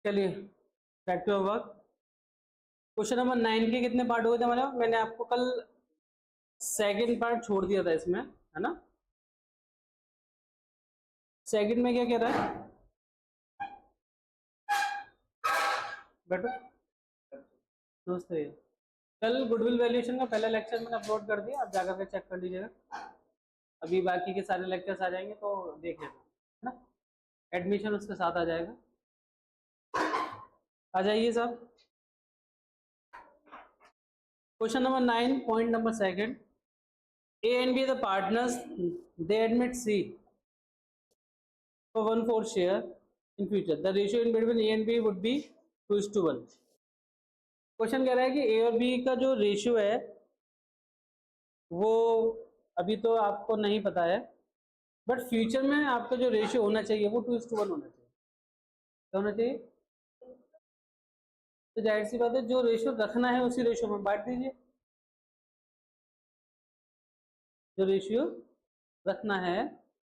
चलिए back to work. Question number 9 के कितने पार्ट हुए थे हमारे? मैंने आपको कल सेकंड पार्ट छोड़ दिया था इसमें, है ना? सेकंड में क्या कह रहा है बेटो दोस्तों? कल गुडविल वैल्यूएशन का पहला लेक्चर मैंने अपलोड कर दिया, आप जाकर के चेक कर लीजिएगा। अभी बाकी के सारे लेक्चर्स आ जाएंगे तो देख लेना, है ना? एडमिशन उसके साथ आ जाएगा। आ जाइए सब। Question number 9 point number second, A and B the partners, they admit C for 1/4 share in future. The ratio in between A and B would be 2:1. Question कह रहा है कि A और B का जो रेशियो है वो अभी तो आपको नहीं पता है, बट फ्यूचर में आपका जो रेशियो होना चाहिए वो 2:1 होना चाहिए। क्या होना चाहिए? तो जाहिर सी बात है, जो रेशियो रखना है उसी रेशियो में बांट दीजिए। जो रेशियो रखना है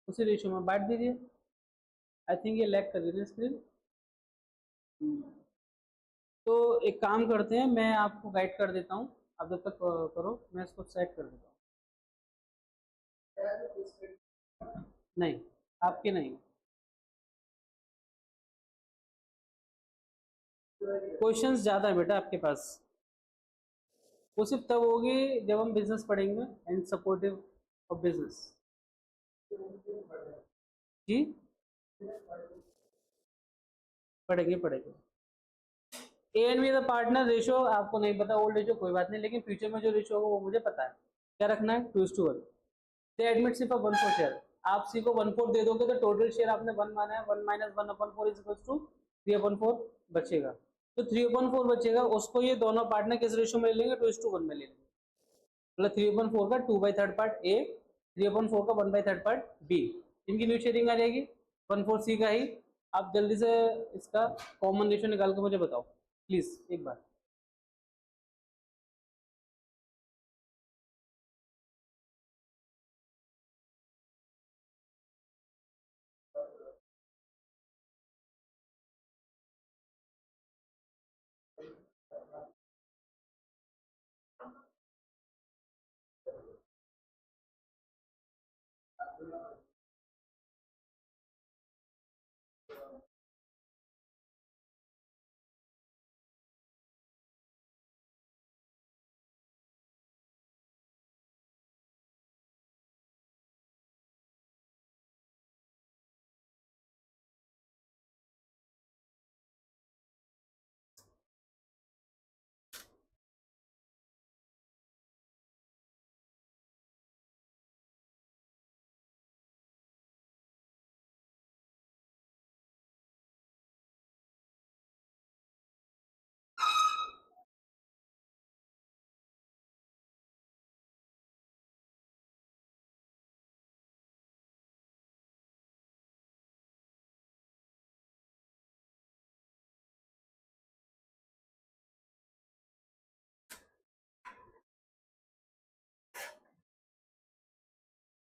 उसी रेशियो में बांट दीजिए। आई थिंक ये लैग कर रही है स्क्रीन। तो एक काम करते हैं, मैं आपको गाइड कर देता हूँ, आप जब तक करो, मैं इसको सेट कर देता हूँ। नहीं, आपके नहीं। क्वेश्चंस ज़्यादा है बेटा आपके पास। वो सिर्फ तब होगी जब हम बिजनेस पढ़ेंगे एंड सपोर्टिव ऑफ बिजनेस। जी पढ़ेंगे पढ़ेंगे। ए and be the partner ratio आपको नहीं पता, ओल्ड रेशियो कोई बात नहीं, लेकिन फ्यूचर में जो रेशियो होगा वो मुझे पता है। क्या रखना है? 2:1। दे एडमिट सिर्फ 1/4 शेयर। आप सी को 1/4 दे दोगे तो टोटल शेयर आपने 1 माना है, 1 - 1/4 इज इक्वल टू 3/4 बचेगा। तो 3/4 बचेगा, उसको ये दोनों पार्टनर किस रेशियो में ले लेंगे? 2:1 में ले लेंगे। मतलब 3/4 का 2/3 पार्ट ए, 3/4 का 1/3 पार्ट बी। इनकी न्यू शेयरिंग आ जाएगी 1/4 सी का ही। आप जल्दी से इसका कॉमन रेशियो निकाल के मुझे बताओ प्लीज एक बार।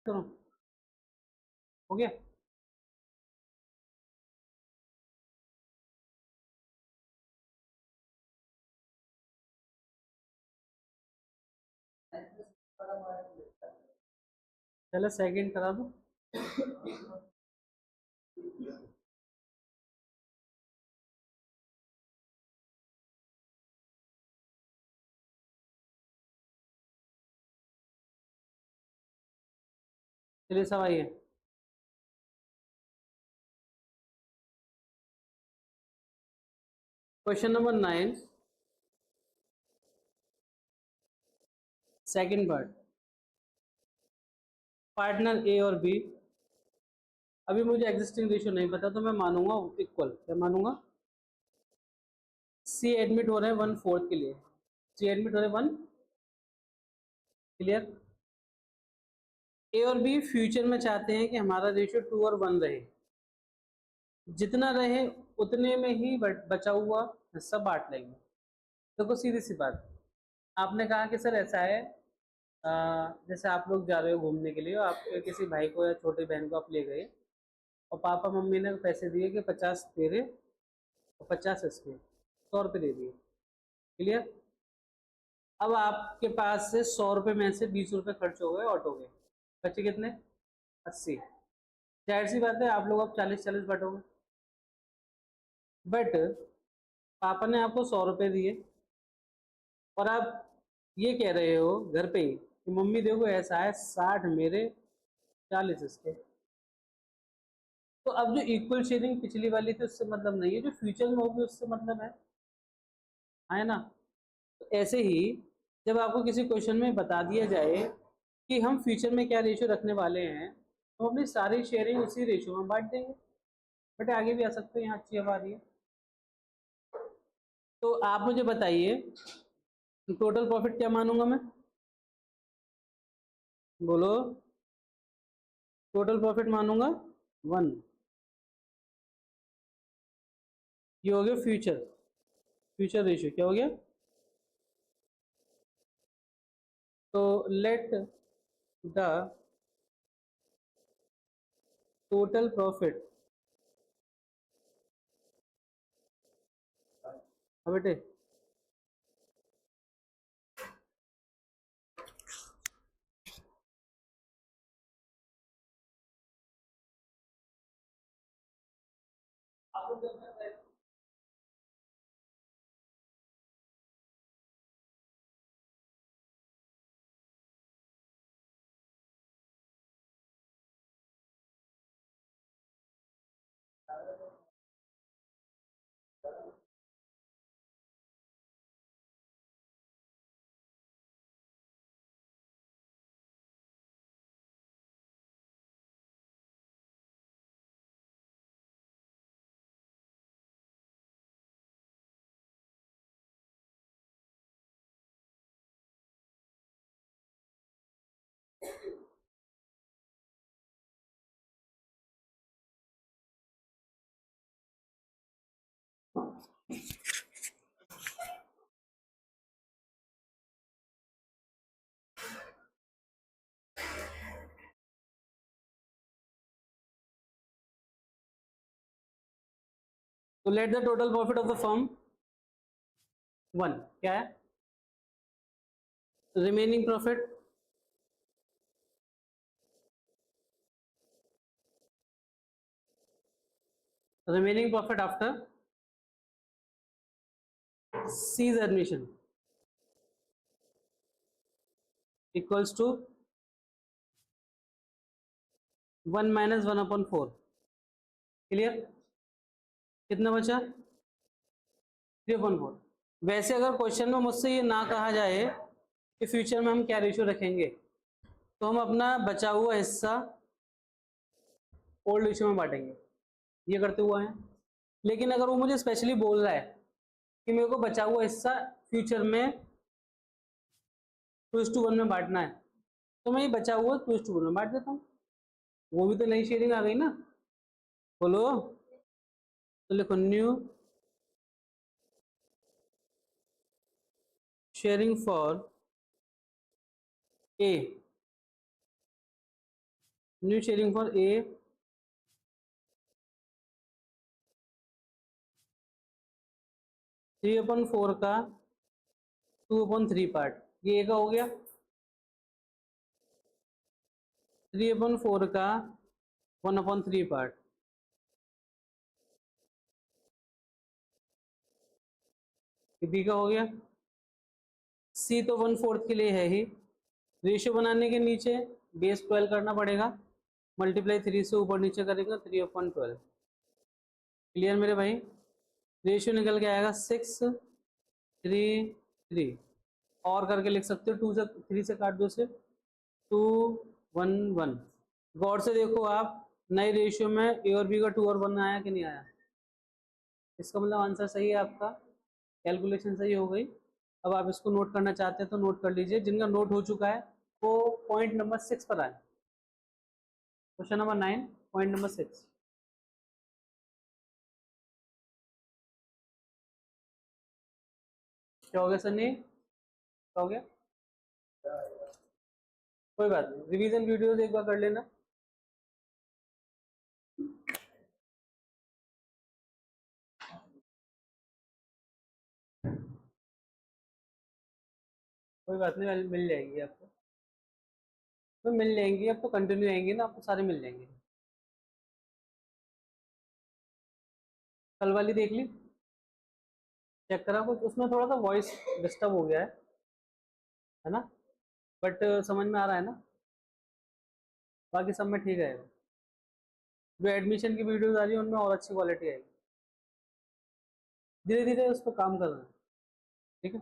सुनो, हो गया? चलो सेकंड करा दो। चलिए सब आइए। Question number 9 second part, partner A और बी। अभी मुझे एग्जिस्टिंग रेशियो नहीं पता तो मैं मानूंगा इक्वल। क्या मानूंगा? सी एडमिट हो रहे हैं 1/4 के लिए, सी एडमिट हो रहे हैं 1। क्लियर? ए और बी फ्यूचर में चाहते हैं कि हमारा रेशियो 2 और 1 रहे, जितना रहे उतने में ही बचा हुआ हिस्सा बांट लेंगे। देखो सीधी सी बात, आपने कहा कि सर ऐसा है, जैसे आप लोग जा रहे हो घूमने के लिए, आप किसी भाई को या छोटी बहन को आप ले गए और पापा मम्मी ने पैसे दिए कि 50 तेरे और 50 इसके, 100 रुपये दे दिए। क्लियर। अब आपके पास से 100 रुपये में से 20 रुपये खर्च हो गए ऑटो के, बचे कितने? 80। जाहिर सी बात है आप लोग अब 40-40 बटोगे। बट पापा ने आपको 100 रुपये दिए और आप ये कह रहे हो घर पे ही कि मम्मी देखो ऐसा है, 60 मेरे 40 इसके। तो अब जो इक्वल शेयरिंग पिछली वाली थी उससे मतलब नहीं है, जो फ्यूचर में होगी उससे मतलब है ना। तो ऐसे ही जब आपको किसी क्वेश्चन में बता दिया जाए कि हम फ्यूचर में क्या रेशियो रखने वाले हैं, तो अपनी सारी शेयरिंग उसी रेशियो में बांट देंगे। बट आगे भी आ सकते हैं, यहाँ अच्छी हवा आ रही है। तो आप मुझे बताइए टोटल प्रॉफिट क्या मानूंगा मैं? बोलो। टोटल प्रॉफिट मानूंगा 1। ये हो गया फ्यूचर, फ्यूचर रेशियो क्या हो गया? तो लेट द टोटल प्रॉफिट, बेटे तो let the total profit of the firm 1 क्या है? Remaining profit after C's admission equals to 1 minus 1/4। Clear. कितना बचा? 3/4। वैसे अगर क्वेश्चन में मुझसे ये ना कहा जाए कि फ्यूचर में हम क्या रेशियो रखेंगे, तो हम अपना बचा हुआ हिस्सा ओल्ड रेशियो में बांटेंगे, ये करते हुए हैं। लेकिन अगर वो मुझे स्पेशली बोल रहा है कि मेरे को बचा हुआ हिस्सा फ्यूचर में 2:1 में बांटना है, तो मैं ये बचा हुआ 2:1 में बांट देता हूँ। वो भी तो नई शेयरिंग आ गई ना। बोलो। तो लिखो new sharing for a, new sharing for a 3/4 का 2/3 पार्ट, ये ए का हो गया। 3/4 का 1/3 पार्ट, ये बी का हो गया। सी तो 1/4 के लिए है ही। रेशियो बनाने के नीचे बेस 12 करना पड़ेगा, मल्टीप्लाई 3 से ऊपर नीचे करेंगे 3/12। क्लियर मेरे भाई। रेशियो निकल के आएगा 6:3:3। और करके लिख सकते हो, 2 से 3 से काट दो से 2:1:1। गौर से देखो आप, नए रेशियो में ए और बी का 2 और 1 आया कि नहीं आया? इसका मतलब आंसर सही है आपका, कैलकुलेशन सही हो गई। अब आप इसको नोट करना चाहते हैं तो नोट कर लीजिए, जिनका नोट हो चुका है वो पॉइंट नंबर 6 पर आए। Question number 9 point number 6। क्या हो गया सनी? क्या हो गया? कोई बात नहीं, रिवीजन वीडियोस एक बार कर लेना। कोई बात नहीं, मिल जाएगी आपको, तो मिल जाएंगी, अब तो कंटिन्यू आएंगी ना, आपको सारे मिल जाएंगे। कल वाली देख ली, चेक करा कुछ, उसमें थोड़ा सा वॉइस डिस्टर्ब हो गया है ना, बट समझ में आ रहा है ना, बाकी सब में ठीक है। जो एडमिशन की वीडियोस आ रही है उनमें और अच्छी क्वालिटी आएगी, धीरे धीरे उस पर काम करना है, ठीक है।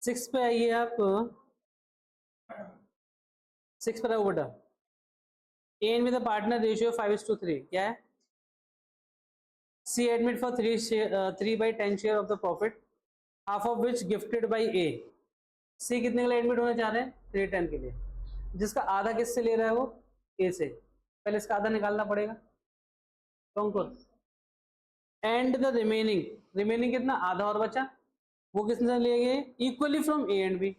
6 पे आइए आप, 6 पर आओ बेटा। एन विद पार्टनर रेशियो 5:3, क्या है? C admit for 3/10 share of the profit, half of which gifted by A. C कितने के लिए एडमिट होने जा रहे हैं? 3/10 के लिए, जिसका आधा किससे ले रहा है वो? ए से। पहले इसका आधा निकालना पड़ेगा, तो एंड द रिमेनिंग कितना? आधा और बचा, वो किसने लिए गए? Equally from A and B.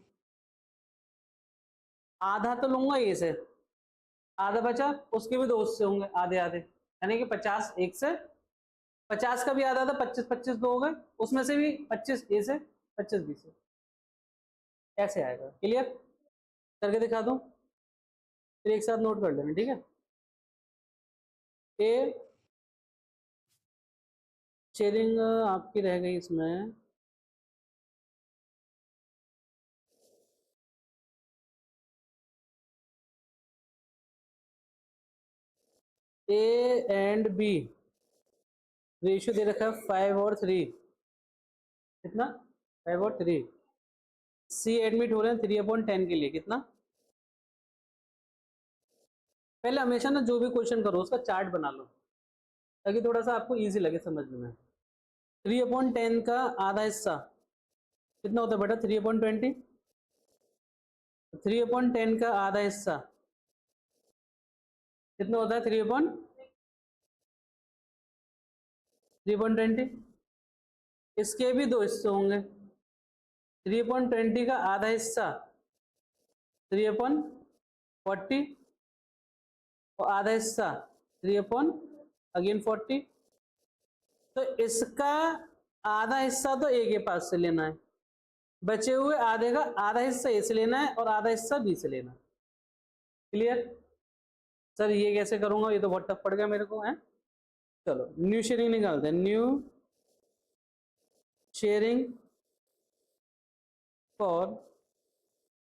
आधा तो लूंगा ए से, आधा बचा उसके भी दो से होंगे आधे आधे, यानी कि 50 एक से, 50 का भी आधा था, 25 दो हो गए, उसमें से भी 25 ए से, 25 बी से। ऐसे आएगा, क्लियर? करके दिखा दूं, फिर एक साथ नोट कर लेना, ठीक है। ए शेयरिंग आपकी रह गई इसमें, ए एंड बी रेशियो दे रखा है 5 और 3, कितना? 5 और 3। सी एडमिट हो रहे हैं 3/10 के लिए, कितना? पहले हमेशा ना जो भी क्वेश्चन करो उसका चार्ट बना लो, ताकि थोड़ा सा आपको इजी लगे समझने में। 3/10 का आधा हिस्सा कितना होता है बेटा? 3/20। 3/10 का आधा हिस्सा कितना होता है? 3/20। इसके भी दो हिस्से होंगे, 3/20 का आधा हिस्सा 3/40 और आधा हिस्सा 3/40। तो इसका आधा हिस्सा तो ए के पास से लेना है, बचे हुए आधे का आधा हिस्सा ए से लेना है और आधा हिस्सा बी से लेना है। क्लियर? सर ये कैसे करूंगा, ये तो बहुत टफ पड़ गया मेरे को है। चलो न्यू शेयरिंग निकालते हैं, न्यू शेयरिंग फॉर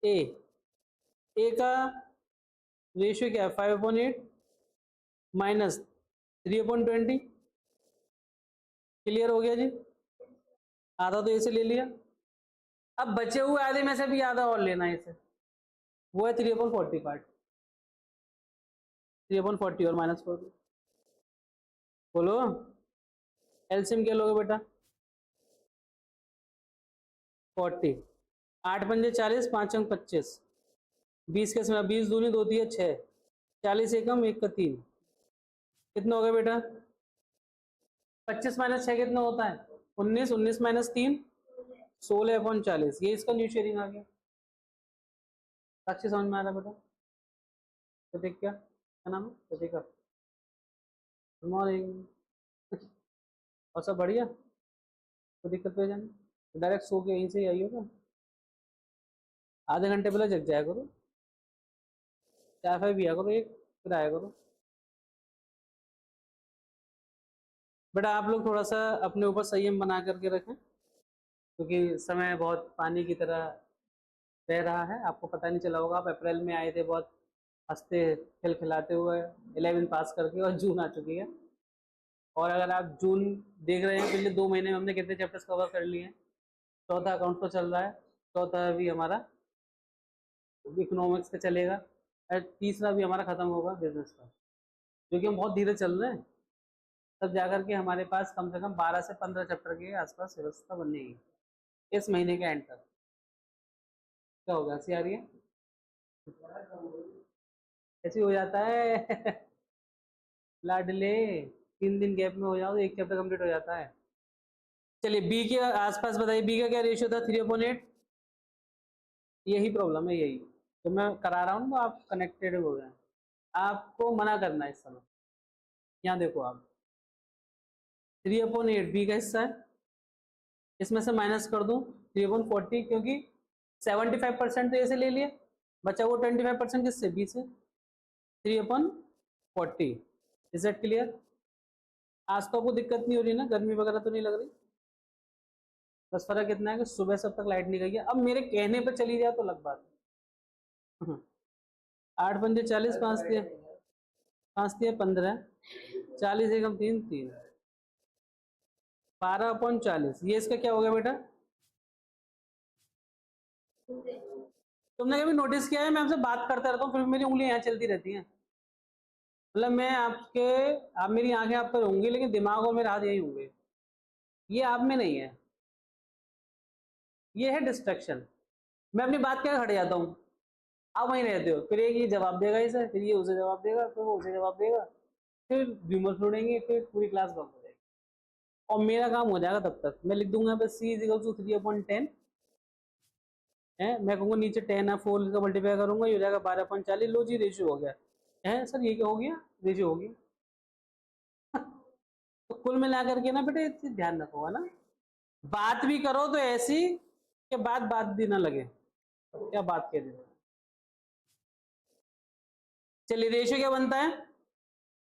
ए। ए का रेशियो क्या है? 5/8 माइनस 3/20। क्लियर हो गया जी? आधा तो ए से ले लिया, अब बचे हुए आधे में से भी आधा और लेना है इसे, वो है 3/40 पार्ट। 3/40 और -40, बोलो एलसीएम क्या लोगे बेटा? 40, 8×5 = 40, 5×5 = 25, 20 के समय 20 दूनी 2 × 6, 40 एकम 1 का 3, कितना हो गया बेटा? 25 - 6 कितना होता है? 19, 19 - 3 16/40। ये इसका न्यू शेयरिंग आ गया। साक्षी समझ में आ रहा बेटा? प्रतीक क्या नाम है? प्रतीका, गुड मॉर्निंग। और सब बढ़िया? कोई दिक्कत पे जाने, डायरेक्ट सो के यहीं से ही आई होगा, आधे घंटे पहले जग जाया करो, चाय फाय पिया करो एक, फिर आया करो। बेटा आप लोग थोड़ा सा अपने ऊपर संयम बना करके रखें, क्योंकि समय बहुत पानी की तरह बह रहा है। आपको पता नहीं चला होगा, आप अप्रैल में आए थे बहुत हंसते खिलखिलाते हुए 11 पास करके, और जून आ चुकी है। और अगर आप जून देख रहे हैं, पिछले 2 महीने में हमने कितने चैप्टर्स कवर कर लिए हैं? चौथा अकाउंट तो चल रहा है, चौथा भी हमारा इकोनॉमिक्स का चलेगा, और तीसरा भी हमारा खत्म होगा बिजनेस का, जो कि हम बहुत धीरे चल रहे हैं। तब जाकर के हमारे पास कम से कम 12 से 15 चैप्टर के आसपास व्यवस्था बनेगी इस महीने के एंड तक। क्या होगा, हंसी आ रही है? ऐसे हो जाता है लाडले, 3 दिन गैप में हो जाओ तो एक चैप्टर कंप्लीट हो जाता है। चलिए बी के आसपास बताइए, बी का क्या रेशियो था? 3/8। यही प्रॉब्लम है, यही तो मैं करा रहा हूँ, तो आप कनेक्टेड हो गए। आपको मना करना है इस समय। यहाँ देखो आप, 3/8 बी का हिस्सा है, इसमें से माइनस कर दूं 3/40, क्योंकि 75% तो ए से ले लिया, बचा वो 25% किससे, बी से, 3/40। Is that clear? आज तो आपको दिक्कत नहीं हो रही ना, गर्मी वगैरह तो नहीं लग रही? बस फर्क इतना है कि सुबह से अब तक लाइट नहीं गई है। अब मेरे कहने पर चली जाए तो अलग बात है। 8×5 = 40, 5×3 = 15, 40 एकम 3, 3, 12/40। ये इसका क्या हो गया बेटा? तुमने कभी नोटिस किया है मैं आपसे बात करता रहता हूँ फिर मेरी उंगलियां यहाँ चलती रहती हैं? मतलब मैं आपके, आप मेरी आंखें आप पर होंगी लेकिन दिमाग और मेरे हाथ यही होंगे, ये आप में नहीं है, ये है डिस्ट्रक्शन। मैं अपनी बात क्या हट जाता हूँ, आप वहीं रहते हो, फिर एक ये जवाब देगा इसे, फिर ये उसे जवाब देगा, फिर वो उसे जवाब देगा, फिर र्यूमर्स उड़ेंगे, फिर पूरी क्लास बंक हो जाएगी और मेरा काम हो जाएगा। तब तक मैं लिख दूंगा बस c = 3/10 है, मैं कहूँगा नीचे 10 है, 4 का मल्टीप्लाई करूंगा, ये हो जाएगा 12/40। लो जी रेशियो हो गया है सर, ये क्या हो गया, रेशियो हो गया। तो कुल मिलाकर के ना बेटे इस चीज ध्यान रखो, है ना, बात भी करो तो ऐसी कि बात भी ना लगे, क्या बात कह दी। चलिए रेशियो क्या बनता है,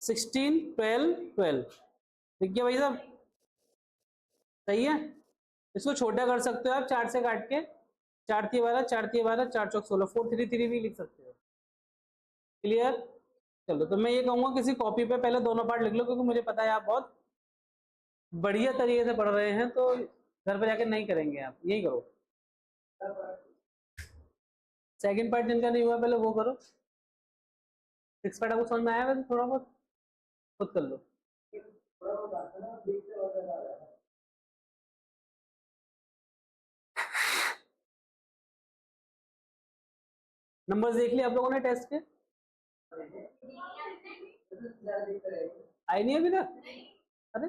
16, 12, 12। ठीक है भाई साहब, सही है। इसको छोटा कर सकते हो आप 4 से काट के, 4×3 = 12, 4×3 = 12, 4×4 = 16, 4×3 भी लिख सकते हो। क्लियर? चलो तो मैं ये कहूंगा किसी कॉपी पे पहले दोनों पार्ट लिख लो, क्योंकि मुझे पता है आप बहुत बढ़िया तरीके से पढ़ रहे हैं, तो घर पे जाके नहीं करेंगे, आप यही करो। सेकंड पार्ट जिनका नहीं हुआ पहले वो करो। 6 पार्ट आपको समझ में आया वैसे थोड़ा बहुत, खुद कर लो। नंबर्स देख लिया आप लोगों ने टेस्ट के? आई नहीं अभी तक? अरे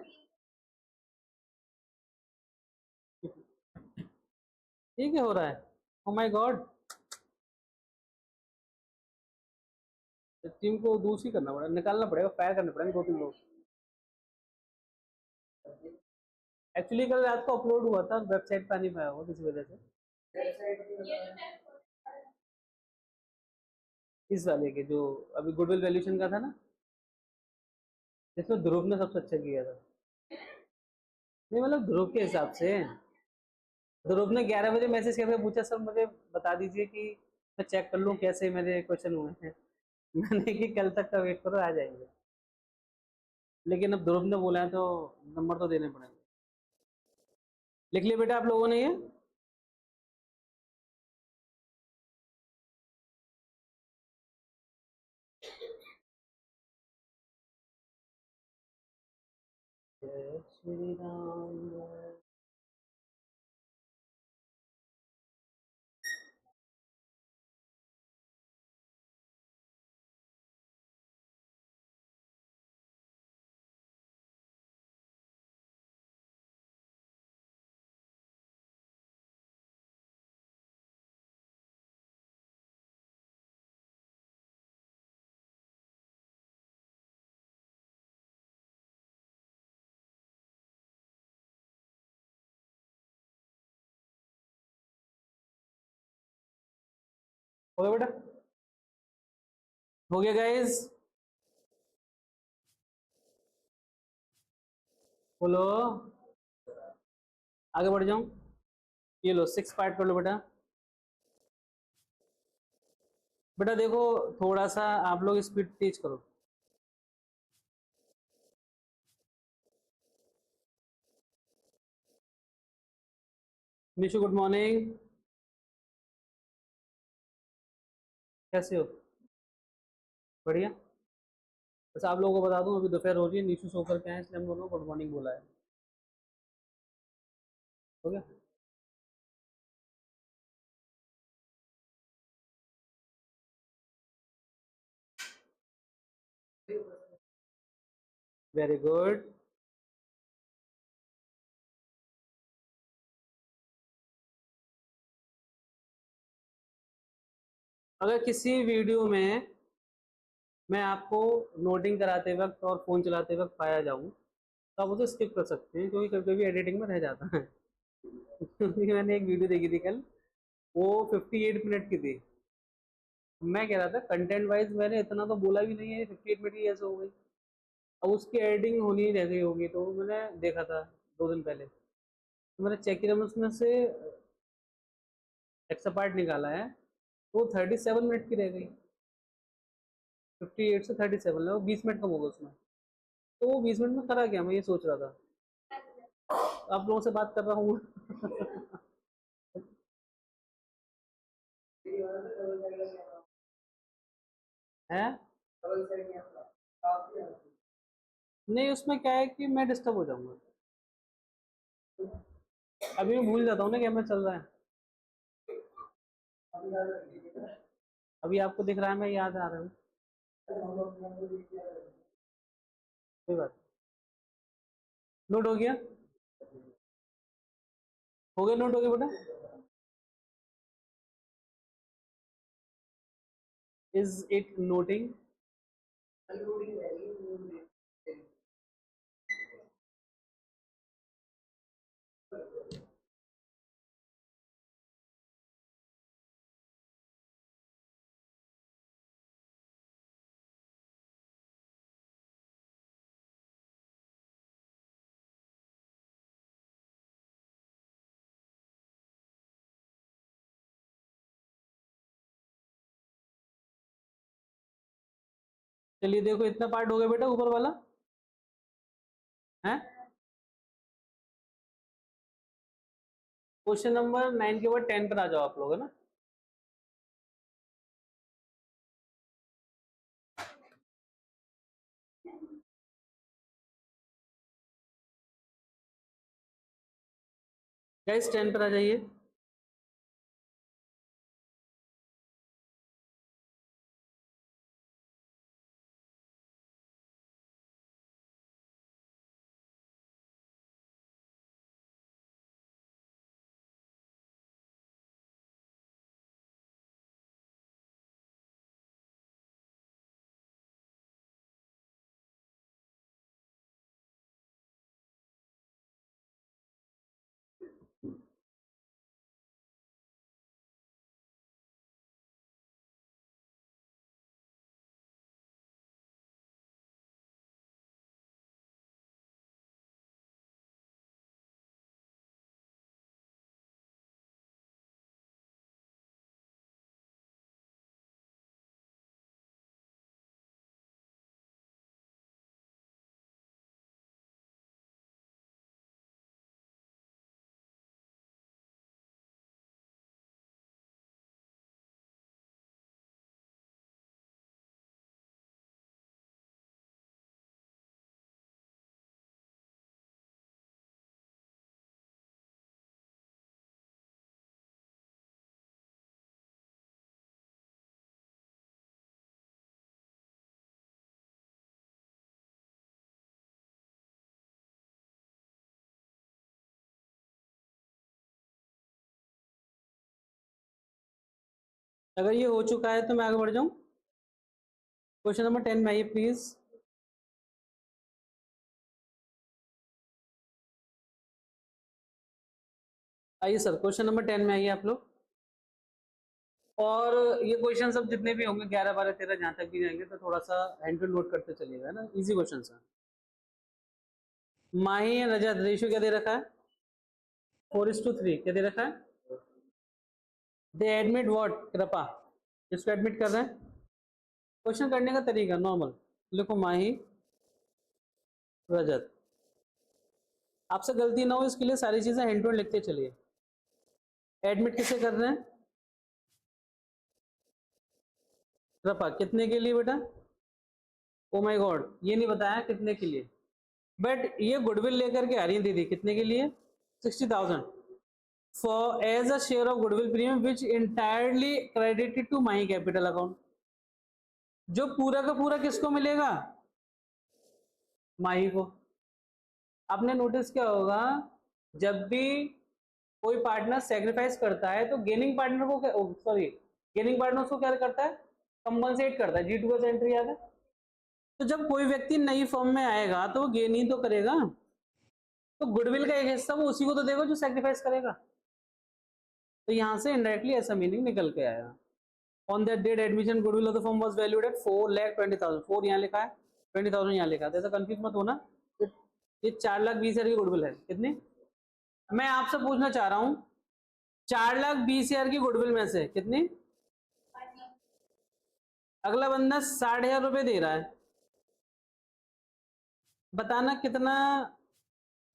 ये क्या हो रहा है, ओ माय गॉड। टीम को दूसरी करना पड़ेगा, निकालना पड़ेगा, फायर करने पड़ेंगे 2-3 लोग। एक्चुअली कल रात को अपलोड हुआ था, वेबसाइट पर नहीं पाया हुआ किसी वजह से, इस वाले के जो अभी गुडविल वैल्यूशन का था ना, जिसमें ध्रुव ने सबसे अच्छा किया था। नहीं मतलब ध्रुव के हिसाब से, ध्रुव ने 11 बजे मैसेज करके पूछा सर मुझे बता दीजिए कि मैं चेक कर लूँ कैसे मेरे क्वेश्चन हुए हैं। मैंने कि कल तक का वेट करो, आ जाएंगे। लेकिन अब ध्रुव ने बोला है तो नंबर तो देने पड़ेंगे। लिख लिया बेटा आप लोगों ने ये? जय श्री राम। हो गया बेटा? हो गया गाइस? बोलो, आगे बढ़ जाऊं? ये लो 6 पार्ट कर लो बेटा। बेटा देखो थोड़ा सा आप लोग स्पीड तेज करो। निशु गुड मॉर्निंग, कैसे हो? बढ़िया। बस आप लोगों को बता दूं अभी दोपहर हो रही है, निशु सो करके आए इसलिए हम दोनों गुड मॉर्निंग बोला है। हो गया? Very good. अगर किसी वीडियो में मैं आपको नोटिंग कराते वक्त और फोन चलाते वक्त पाया जाऊं तो आप उसे स्किप कर सकते हैं, क्योंकि कभी कभी एडिटिंग में रह जाता है। क्योंकि मैंने एक वीडियो देखी थी कल, वो 58 मिनट की थी। मैं कह रहा था कंटेंट वाइज मैंने इतना तो बोला भी नहीं है, 58 मिनट की ऐसे हो गई। अब उसकी एडिटिंग होनी रह गई होगी, तो मैंने देखा था 2 दिन पहले, तो मैंने चेक किया, मैं उसमें से एक्स्ट्रा पार्ट निकाला है, तो वो 37 मिनट की रह गई। 58 से 37 है, वो 20 मिनट कम होगा उसमें। तो वो 20 मिनट में करा क्या, मैं ये सोच रहा था। आप लोगों से बात कर रहा हूँ। है नहीं, उसमें क्या है कि मैं डिस्टर्ब हो जाऊंगा। अभी मैं भूल जाता हूँ ना कैमरा चल रहा है। अभी आपको दिख रहा है, मैं याद आ रहा हूँ। कोई बात। नोट हो गया, हो गया, नोट हो गया बेटा। Is it noting? चलिए देखो, इतना पार्ट हो गया बेटा ऊपर वाला है। क्वेश्चन नंबर 9 के बाद 10 पर आ जाओ आप लोग, है ना। गाइस 10 पर आ जाइए। अगर ये हो चुका है तो मैं आगे बढ़ जाऊं। क्वेश्चन नंबर 10 में आइए प्लीज। आइए सर, क्वेश्चन नंबर 10 में आइए आप लोग। और ये क्वेश्चन सब जितने भी होंगे 11 12 13 जहां तक भी जाएंगे, तो थोड़ा सा हैंड टू नोट करते चलिएगा, है ना। इजी क्वेश्चन है। माही एंड रजत रेशियो क्या दे रखा है? 4:3 क्या दे रखा है? दे एडमिट व्हाट कृपा? इसको एडमिट कर रहे हैं। क्वेश्चन करने का तरीका नॉर्मल लिखो, माही रजत। आपसे गलती ना हो इसके लिए सारी चीजें हैंड टू हैंड लिखते चलिए। एडमिट किसे कर रहे हैं? कृपा। कितने के लिए बेटा? ओ माय गॉड, ये नहीं बताया कितने के लिए, बट ये गुडविल लेकर के आ रही है दीदी। कितने के लिए? 60,000 for as a share of goodwill premium which entirely credited to my capital account. जो पूरा का पूरा किसको मिलेगा? माही को। आपने नोटिस किया होगा, जब भी कोई पार्टनर सेक्रीफाइस करता है तो गेनिंग पार्टनर को, सॉरी, गेनिंग पार्टनर उसको क्या करता है? कंपनसेट करता है। G2 का एंट्री याद है। तो जब कोई व्यक्ति नई फर्म में आएगा तो वो गेन ही तो करेगा, तो गुडविल का एक हिस्सा वो उसी को तो देगा जो सेक्रीफाइस करेगा। तो यहाँ से इनडायरेक्टली ऐसा मीनिंग निकल के आया। On that date admission goodwill of the firm was valued at 4,20,000। 4 यहाँ लिखा है, 20,000 यहाँ लिखा है, तो ऐसा कंफ्यूज मत होना। ये 4,20,000 की गुडविल है। कितनी? मैं आपसे पूछना चाह रहा हूँ 4,20,000 की गुडविल में से कितनी? अगला बंदा 60,000 रुपये दे रहा है, बताना कितना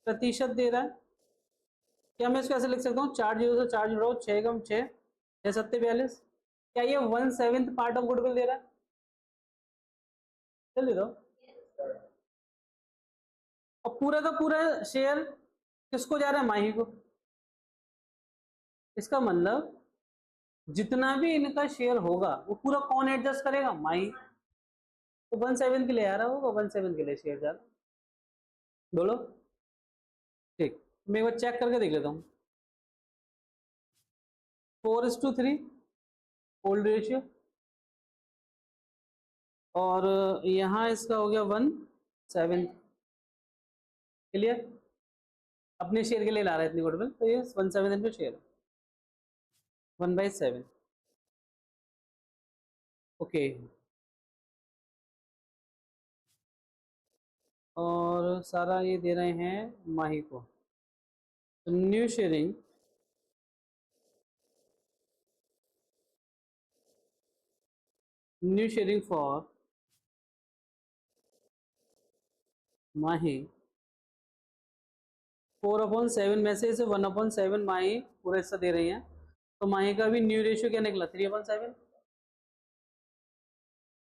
प्रतिशत दे रहा है। क्या मैं इसको ऐसे लिख सकता हूँ, 4 जीरो से 4 जुड़ाओ, 6 कम 6, 6 सत्ते 42। क्या ये 1/7 पार्ट ऑफ गुडविल दे रहा है? जल्दी दो। और पूरा का पूरा शेयर किसको जा रहा है? माही को। इसका मतलब जितना भी इनका शेयर होगा वो पूरा कौन एडजस्ट करेगा? माही। तो 1/7 के लिए आ रहा होगा, 1/7 के लिए शेयर जा रहा। बोलो। ठीक, मैं एक बार चेक करके देख लेता हूँ। 4:3 ओल्ड रेशियो, और यहाँ इसका हो गया 1/7। क्लियर? अपने शेयर के लिए ला रहा है इतनी गुडविल, तो ये 1/7 इनका शेयर है, 1/7। ओके। और सारा ये दे रहे हैं माही को। तो न्यू शेयरिंग फॉर माही 4/7 में से इसे 1/7 माही पूरा हिस्सा दे रही है, तो माही का भी न्यू रेशियो क्या निकला? 3/7।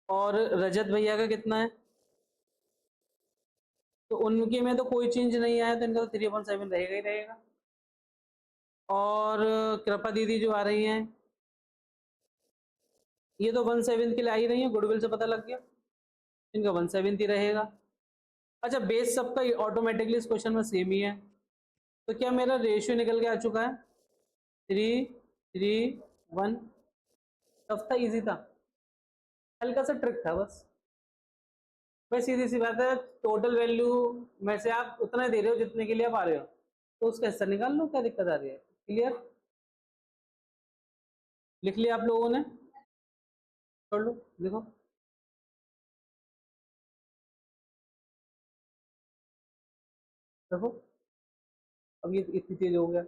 और रजत भैया का कितना है? तो उनके में तो कोई चेंज नहीं आया, तो इनका तो 3/7 रहेगा ही रहेगा। और कृपा दीदी जो आ रही हैं, ये तो 1/7 के लिए आ ही रही है, गुडविल से पता लग गया, इनका 1/7 ही रहेगा। अच्छा, बेस सबका ऑटोमेटिकली इस क्वेश्चन में सेम ही है, तो क्या मेरा रेशियो निकल के आ चुका है? 3:3:1। टफ था, इजी था, हल्का सा ट्रिक था बस। भाई सीधी सी बात है, टोटल वैल्यू में से आप उतना दे रहे हो जितने के लिए आप आ रहे हो, तो उसका हिस्सा निकाल लो, क्या दिक्कत आ रही है। क्लियर? लिख लिया आप लोगों ने? पढ़ लो, देखो। देखो अब ये इतनी तेज हो गया।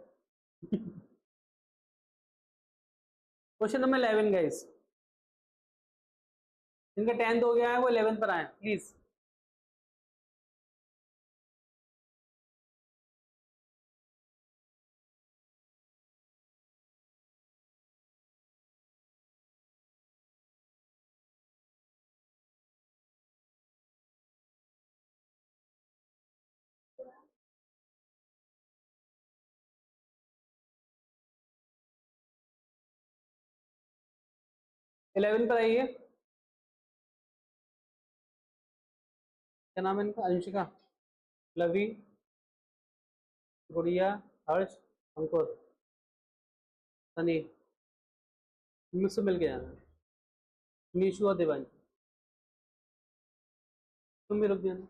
क्वेश्चन नंबर 11 गाइस, जिनका 10th हो गया है वो 11th पर आए प्लीज। इलेवन पर आइए। क्या नाम है इनका? अंशिका, लवी, गुड़िया, हर्ष, अंकुर, सनी। मुझसे मिल के जाना। मीशु और देवांश, तुम भी रुक जाना।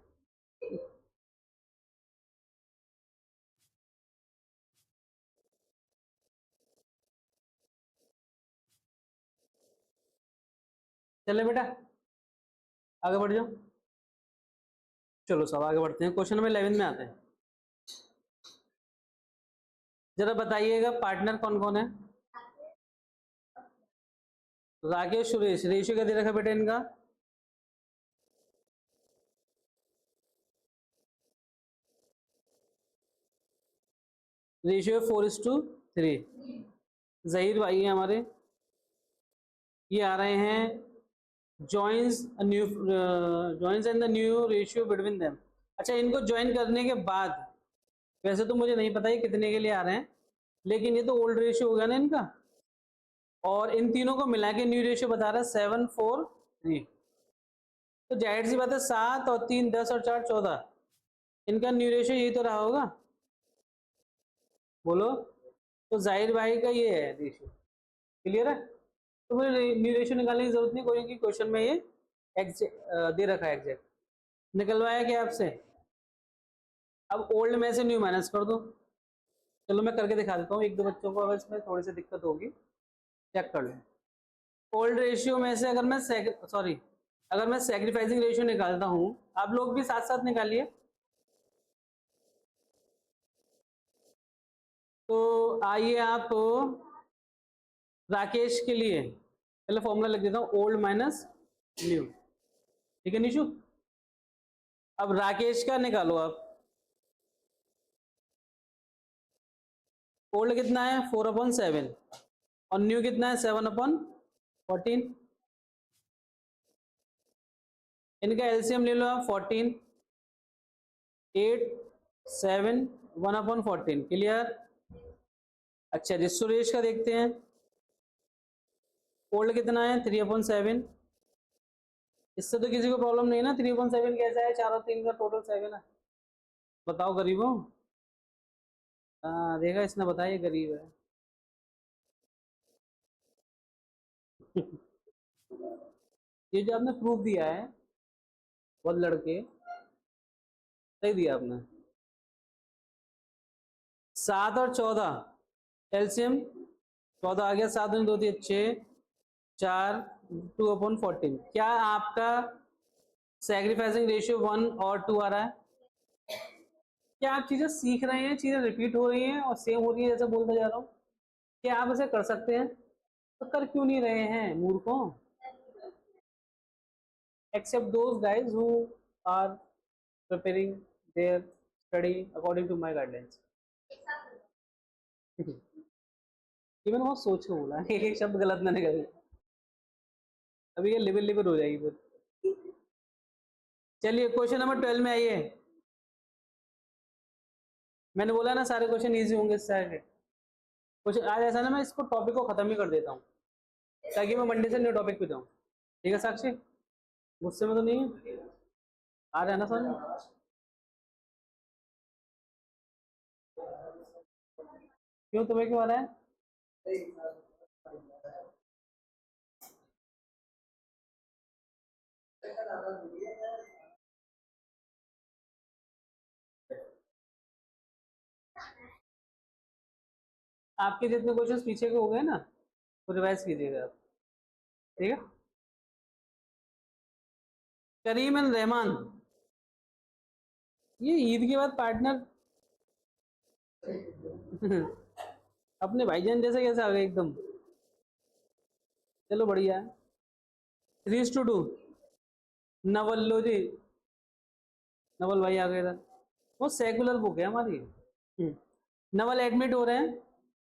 चले बेटा, आगे बढ़ जाओ। चलो सब आगे बढ़ते हैं, क्वेश्चन नंबर 11 में आते हैं। जरा बताइएगा पार्टनर कौन कौन है? राकेश, सुरेश। रेशियो क्या दे रखा बेटा इनका? रेशियो 4:3। जहीर भाई हैं हमारे, ये आ रहे हैं joins and the new ratio between them. अच्छा, इनको ज्वाइन करने के बाद, वैसे तो मुझे नहीं पता ये कितने के लिए आ रहे हैं, लेकिन ये तो ओल्ड रेशियो हो गया ना इनका, और इन तीनों को मिला के न्यू रेशियो बता रहा है 7:4:3। तो जाहिर सी बात है 7 और 3 10 और 4 14, इनका न्यू रेशियो यही तो रहा होगा। बोलो। तो जाहिर भाई का ये है रेशियो। क्लियर है? तो मुझे न्यू रेशियो निकालने की जरूरत नहीं, क्योंकि क्वेश्चन में ये दे रखा है एग्जैक्ट। निकलवाया क्या आपसे? अब ओल्ड में से न्यू माइनस कर दो, चलो मैं करके दिखा देता हूँ, एक दो बच्चों को अगर इसमें थोड़ी सी दिक्कत होगी, चेक कर लो। ओल्ड रेशियो में से अगर मैं सैक्रिफाइसिंग रेशियो निकालता हूँ, आप लोग भी साथ साथ निकालिए। तो आइए आप राकेश के लिए पहले फॉर्मूला लिख देता हूँ, ओल्ड माइनस न्यू, ठीक है निशु। अब राकेश का निकालो आप। ओल्ड कितना है 4/7 और न्यू कितना है 7/14। इनका एलसीएम ले लो आप 14, 8, 7, 1/14। क्लियर। अच्छा जी सुरेश का देखते हैं। ओल्ड कितना है 3/7। इससे तो किसी को प्रॉब्लम नहीं है ना, 3/7 कैसा है, 4 और 3 का टोटल 7 है। बताओ गरीब हो। हाँ देखा, इसने बताया गरीब है। ये जो आपने प्रूफ दिया है बहुत लड़के, सही दिया आपने। 7 और 14 एलसीएम 14 आ गया, 7 दूनी 2 3 6, 4, 2/14। क्या आपका सैक्रिफाइसिंग रेशियो 1 और 2 आ रहा है? क्या आप चीजें सीख रहे हैं, चीजें रिपीट हो रही हैं और सेम हो रही है जैसे बोलते जा रहा हूँ? क्या आप इसे कर सकते हैं? तो कर क्यों नहीं रहे हैं मूर्खों? Except those guys who are preparing their study according to my guidelines. ये मैंने बहुत सोच के बोला, एक एक शब्द गलत ना निकले, अभी ये लिवर लिवर हो जाएगी फिर। चलिए क्वेश्चन नंबर 12 में आइए। मैंने बोला ना सारे क्वेश्चन इजी होंगे इस साइड। क्वेश्चन आज ऐसा ना, मैं इसको टॉपिक को खत्म ही कर देता हूँ ताकि मैं मंडे से न्यू टॉपिक पे जाऊँ। ठीक है साक्षी, गुस्से में तो नहीं है? आ रहा है ना समझ? क्यों, तुम्हें क्यों आ रहा है? आपके जितने क्वेश्चन पीछे के हो गए ना वो रिवाइज कीजिएगा आप, ठीक है। करीम एंड रहमान, ये ईद के बाद पार्टनर अपने भाईजान जैसे कैसे आ गए एकदम? चलो बढ़िया है। 3:2 नवल, लो जी नवल भाई आ गए इधर। वो सेकुलर बुक है हमारी। नवल एडमिट हो रहे हैं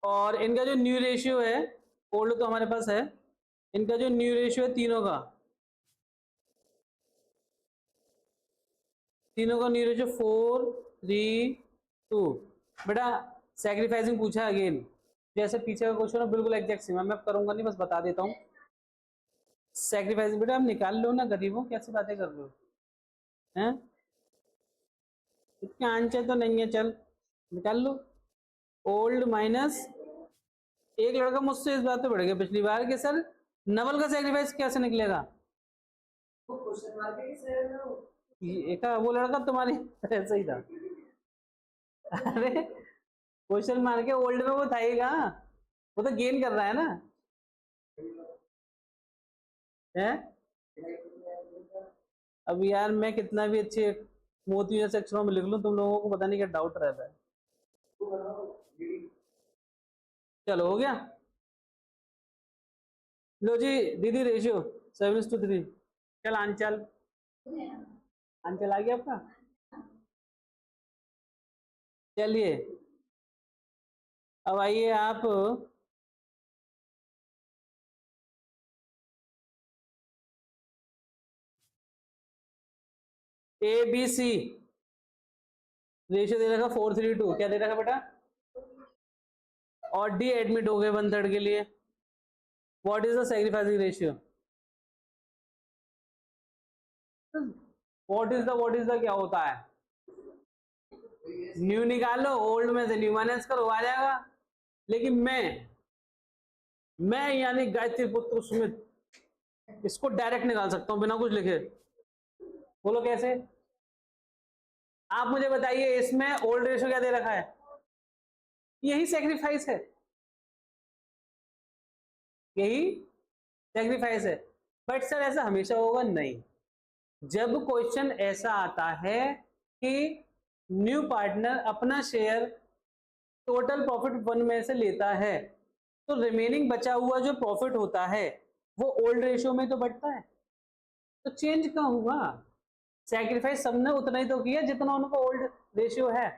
और इनका जो न्यू रेशियो है, ओल्ड तो हमारे पास है, इनका जो न्यू रेशियो है तीनों का न्यू रेशियो 4:3:2। बेटा सैक्रिफाइसिंग पूछा अगेन, जैसे पीछे का क्वेश्चन है बिल्कुल एग्जैक्ट सेम है, मैं करूंगा नहीं बस बता देता हूँ। सैक्रिफाइसिंग बेटा आप निकाल लो ना, गरीबों कैसी बातें कर रहे हो हैं? इतने आंसर तो नहीं है, चल निकाल लो। ओल्ड माइनस, एक लड़का मुझसे इस बात पे बढ़ गया पिछली बार कि सर नवल का सैक्रिफाइस कैसे निकलेगा? ये का वो लड़का तुम्हारी ऐसा ही था। अरे क्वेश्चन मार के ओल्ड में वो था ही कहाँ, वो तो गेन कर रहा है ना है। अब यार मैं कितना भी अच्छे मोती जैसे अक्षरों में लिख लूं, तुम लोगों को पता नहीं क्या डाउट रहता है। चलो हो गया। लो जी दीदी रेशियो 7:3। चल आंचल, आंचल आ गया आपका। चलिए अब आइए आप ABC रेशियो दे रखा 4:3:2, क्या दे रखा बेटा? और डी एडमिट हो गए 1/3 के लिए। What is the sacrificing ratio? What is the क्या होता है? न्यू निकालो, ओल्ड में से न्यू माइनस करो, आ जाएगा। लेकिन मैं यानी गायत्री पुत्र सुमित इसको डायरेक्ट निकाल सकता हूं बिना कुछ लिखे। बोलो कैसे? आप मुझे बताइए, इसमें ओल्ड रेशियो क्या दे रखा है? यही सेक्रीफाइस है, यही सेक्रीफाइस है। बट सर ऐसा हमेशा होगा नहीं। जब क्वेश्चन ऐसा आता है कि न्यू पार्टनर अपना शेयर टोटल प्रॉफिट वन में से लेता है, तो रिमेनिंग बचा हुआ जो प्रॉफिट होता है वो ओल्ड रेशियो में तो बढ़ता है, तो चेंज कहाँ हुआ? सैक्रिफाइस सबने उतना ही तो किया जितना उनका ओल्ड रेशियो है।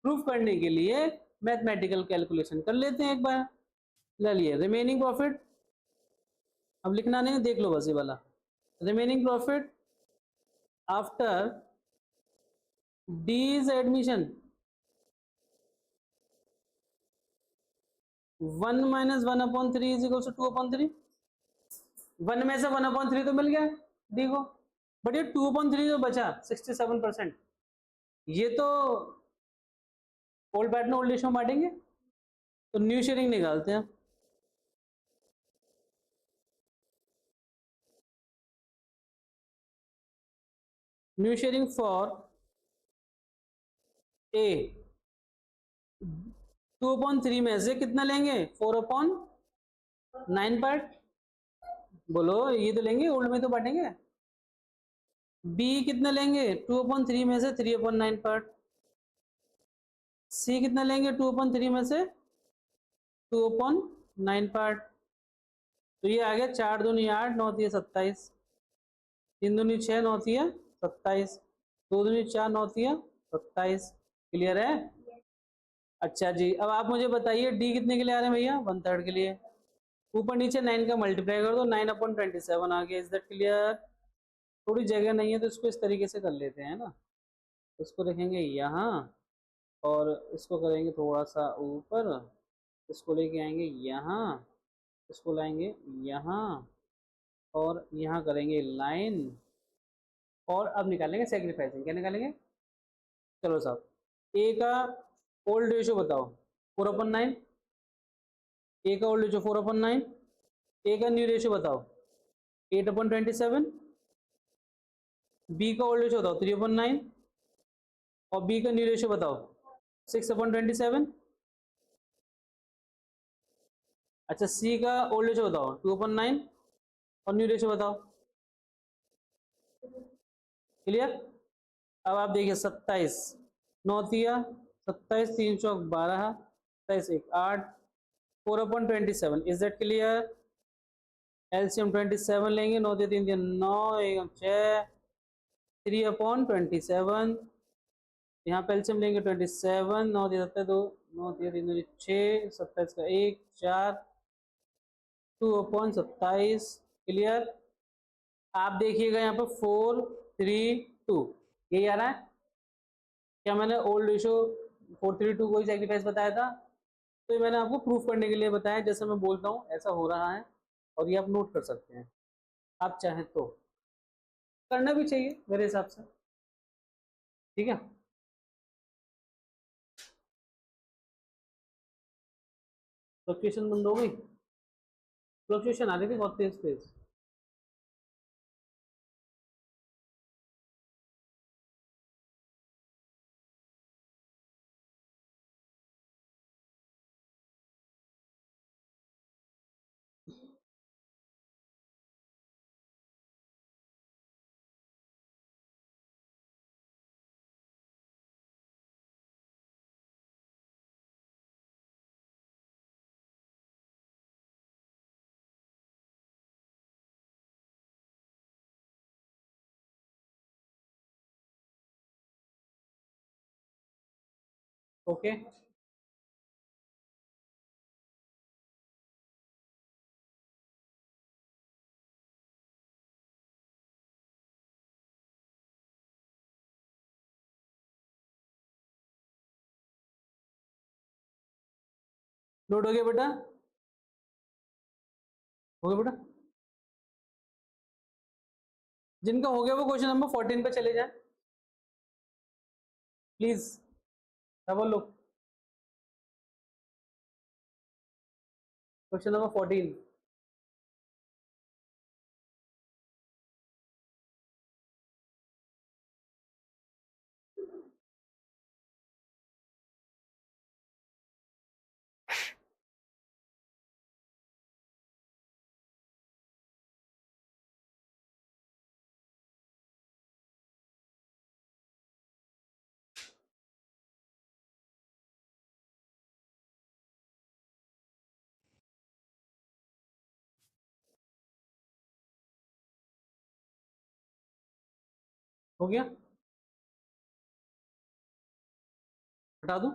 प्रूफ करने के लिए मैथमेटिकल कैलकुलेशन कर लेते हैं एक बार। ले लिए रिमेनिंग प्रॉफिट, अब लिखना नहीं, देख लो बस ये वाला। Remaining profit after D's admission 1 minus 1/3 is equal to 2/3। 1 में से 1/3 तो मिल गया डी को, बट ये 2/3 जो बचा 67%, ये तो ओल्ड पार्टनर ओल्ड रेशियो में बांटेंगे, तो न्यू शेयरिंग निकालते हैं। न्यू शेयरिंग फॉर ए 2/3 में से कितना लेंगे? 4/9 पार्ट। बोलो ये तो लेंगे, ओल्ड में तो बांटेंगे। बी कितना लेंगे? 2/3 में से 3/9 पार्ट। सी कितना लेंगे? 2/3 में से 2/9 पार्ट। तो ये आ गया 4 दूनी 8, 9 3 27, 3 दूनी 6, 9 3 27, 2 दूनी 4, 9 3 27। क्लियर है? अच्छा जी, अब आप मुझे बताइए डी कितने के लिए आ रहे हैं भैया? 1/3 के लिए। ऊपर नीचे 9 का मल्टीप्लाई कर दो, 9/27 आ गया। Is that clear? थोड़ी जगह नहीं है तो इसको इस तरीके से कर लेते हैं ना, इसको रखेंगे यहाँ और इसको करेंगे थोड़ा सा ऊपर, इसको लेके आएंगे यहाँ, इसको लाएंगे यहाँ और यहाँ करेंगे लाइन, और अब निकालेंगे सेक्रीफाइसिंग। क्या निकालेंगे? चलो साहब, ए का ओल्ड रेशियो बताओ 4/9, ए का ओल्ड रेशियो 4/9, ए का न्यू रेशियो बताओ 8/27, बी का ओल्ड रेशियो बताओ 3/9 और बी का न्यू रेशियो बताओ 6/27। अच्छा, सी का ओल्ड रेशियो बताओ 2/9 और न्यू रेशियो बताओ। क्लियर? अब आप देखिए 27, 9 तिया 27, 3 चौक 12, 27 1 8, 4/27। Is that clear? एलसीएम 27 लेंगे, 9 3 3 9, 1 6, 3/27। यहाँ पे एलसीएम लेंगे 27, 9 3 7 2, 9 3 3 2 6, 27 का 1 4, 2/27। क्लियर? आप देखिएगा यहाँ पर 4 3 2 यही आ रहा है। क्या मैंने ओल्ड रेशियो 4 3 2 को ही सैक्रिफाइस बताया था? तो ये मैंने आपको प्रूफ करने के लिए बताया, जैसे मैं बोलता हूँ ऐसा हो रहा है, और ये आप नोट कर सकते हैं, आप चाहें तो करना भी चाहिए मेरे हिसाब से। ठीक है, फ्लक्चुएशन बंद हो गई, फ्लक्चुएशन आ रही थी बहुत तेज तेज। ओके, नोट हो गया बेटा? हो गया बेटा? जिनका हो गया वो क्वेश्चन नंबर 14 पे चले जाए please. Double look, question number 14। हो गया, हटा दूं?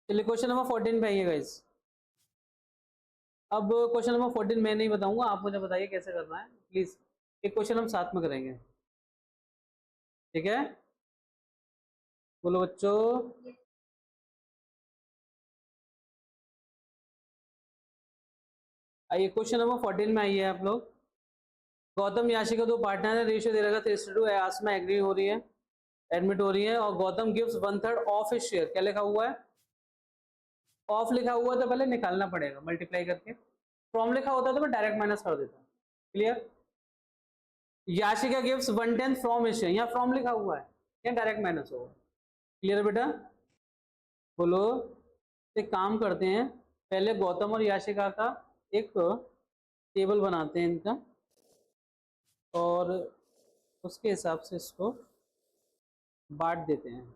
चलिए क्वेश्चन नंबर 14 पे आइए गाइस। अब क्वेश्चन नंबर 14 मैं नहीं बताऊंगा, आप मुझे बताइए कैसे करना है प्लीज। एक क्वेश्चन हम साथ में करेंगे, ठीक है? बोलो बच्चों। आइए क्वेश्चन नंबर 14 में आइए आप लोग। गौतम याशिका दो पार्टनर है, रेशियो दे रखा 3:2, आसमा एग्री हो रही है, एडमिट हो रही है, और Gautam gives 1/3 of his share. क्या लिखा हुआ है? ऑफ लिखा हुआ तो पहले निकालना पड़ेगा मल्टीप्लाई करके, फ्रॉम लिखा होता है तो मैं डायरेक्ट माइनस कर देता हूँ। Clear? Yashika gives 1/10 from his share, यहाँ फ्रॉम लिखा हुआ है, या डायरेक्ट माइनस होगा। क्लियर बेटा? बोलो। एक काम करते हैं, पहले गौतम और याशिका का एक टेबल बनाते हैं इनका, और उसके हिसाब से इसको बांट देते हैं।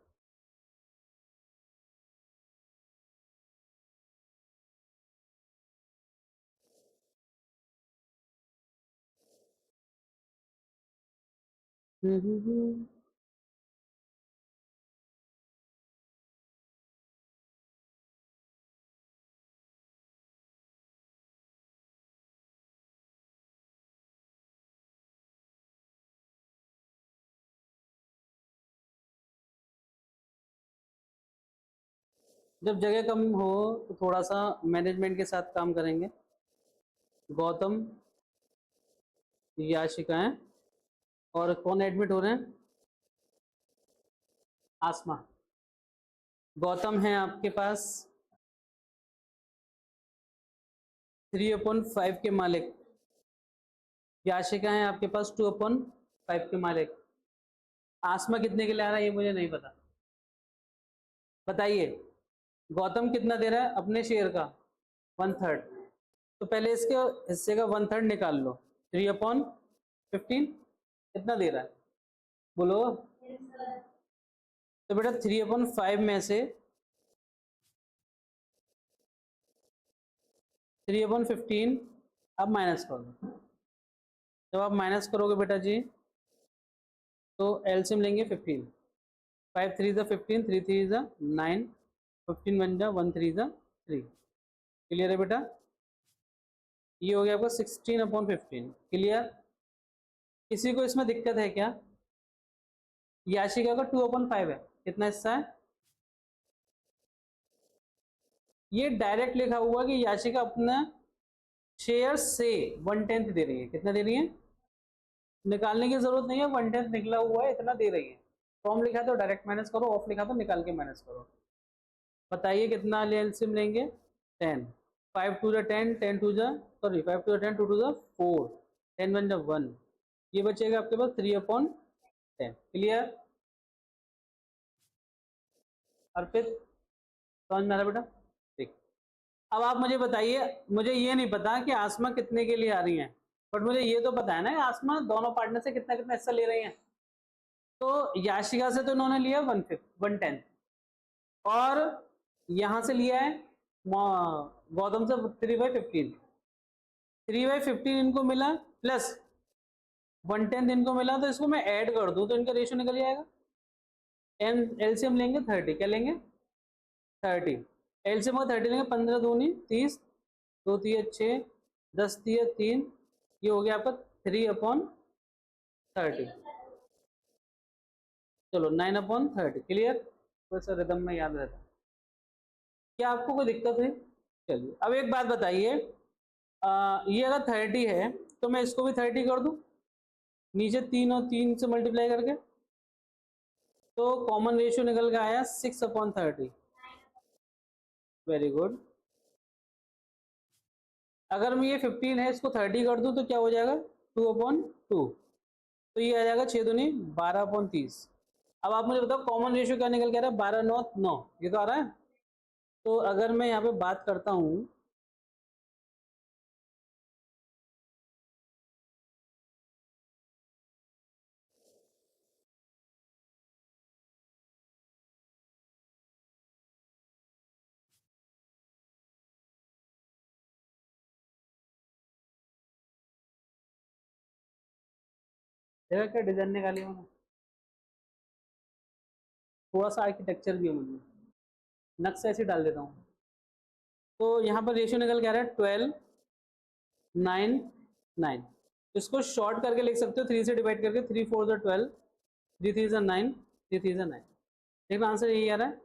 हम्म। जब जगह कम हो तो थोड़ा सा मैनेजमेंट के साथ काम करेंगे। गौतम, याशिकाएं, और कौन एडमिट हो रहे हैं? आसमा। गौतम है आपके पास 3/5 के मालिक, याशिका है आपके पास 2/5 के मालिक। आसमा कितने के लिए आ रहा है ये मुझे नहीं पता, बताइए। गौतम कितना दे रहा है अपने शेयर का? 1/3। तो पहले इसके हिस्से का 1/3 निकाल लो। 3/15 कितना दे रहा है? बोलो। तो बेटा 3/5 में से 3/15 अब माइनस कर दो। जब आप माइनस करोगे बेटा जी तो एलसीएम लेंगे 15। 5 3 ज़ा 15, 3 3 ज़ा 9, 15 1 ज़ा 1 3 ज़ा 3। क्लियर है बेटा? ये हो गया आपका 16/15। क्लियर? किसी को इसमें दिक्कत है क्या? याशिका का 2/5 है, कितना हिस्सा है? ये डायरेक्ट लिखा हुआ कि याशिका अपना शेयर से 1/10 दे रही है। कितना दे रही है? निकालने की जरूरत नहीं है, 1/10 निकला हुआ है, इतना दे रही है। फॉर्म लिखा तो डायरेक्ट माइनस करो, ऑफ लिखा तो निकाल के माइनस करो। बताइए कितना एलसीएम लेंगे? 10। 5 2 10, 10 2 सॉरी 5 2 10, 2 2 4, 10 1 1। ये बचेगा आपके पास 3/10। क्लियर? अर्पित, समझ में आ रहा बेटा? ठीक। अब आप मुझे बताइए, मुझे ये नहीं पता कि आसमा कितने के लिए आ रही है, बट मुझे ये तो पता है ना आसमा दोनों पार्टनर से कितना कितना हिस्सा ले रही है। तो याशिका से तो इन्होंने लिया 1/10, और यहां से लिया है गौतम से 3/15। 3/15 इनको मिला, प्लस 1/10 इनको मिला, तो इसको मैं ऐड कर दूं तो इनका रेशियो निकल जाएगा। एलसीएम लेंगे 30। क्या लेंगे? 30। एलसीएम का 30 लेंगे, 15 दूनी 30, 2 3 6, 10 3 3, ये हो गया आपका 3/30। चलो 9/30। क्लियर? तो रिदम में याद रहता है। क्या आपको कोई दिक्कत है? चलिए अब एक बात बताइए, ये अगर 30 है तो मैं इसको भी 30 कर दूं, नीचे 3 और 3 से मल्टीप्लाई करके, तो कॉमन रेशियो निकल के आया 6/30। Very good. अगर मैं ये 15 है इसको 30 कर दूं तो क्या हो जाएगा? 2/2। तो ये आ जाएगा 6 दूनी 12/30। अब आप मुझे बताओ कॉमन रेशियो क्या निकल के आ रहा है? 12 9 9, ये तो आ रहा है। तो अगर मैं यहाँ पे बात करता हूँ, देखा क्या डिजाइन निकाली मैंने, थोड़ा सा आर्किटेक्चर भी है मुझे, नक्शा ऐसे डाल देता हूँ। तो यहाँ पर रेशियो निकल के आ रहा है 12 9 9। इसको शॉर्ट करके लिख सकते हो 3 से डिवाइड करके, 3 4 जो 12, 3 3 जो 9, 3 3 जो 9। देखना आंसर यही आ रहा है,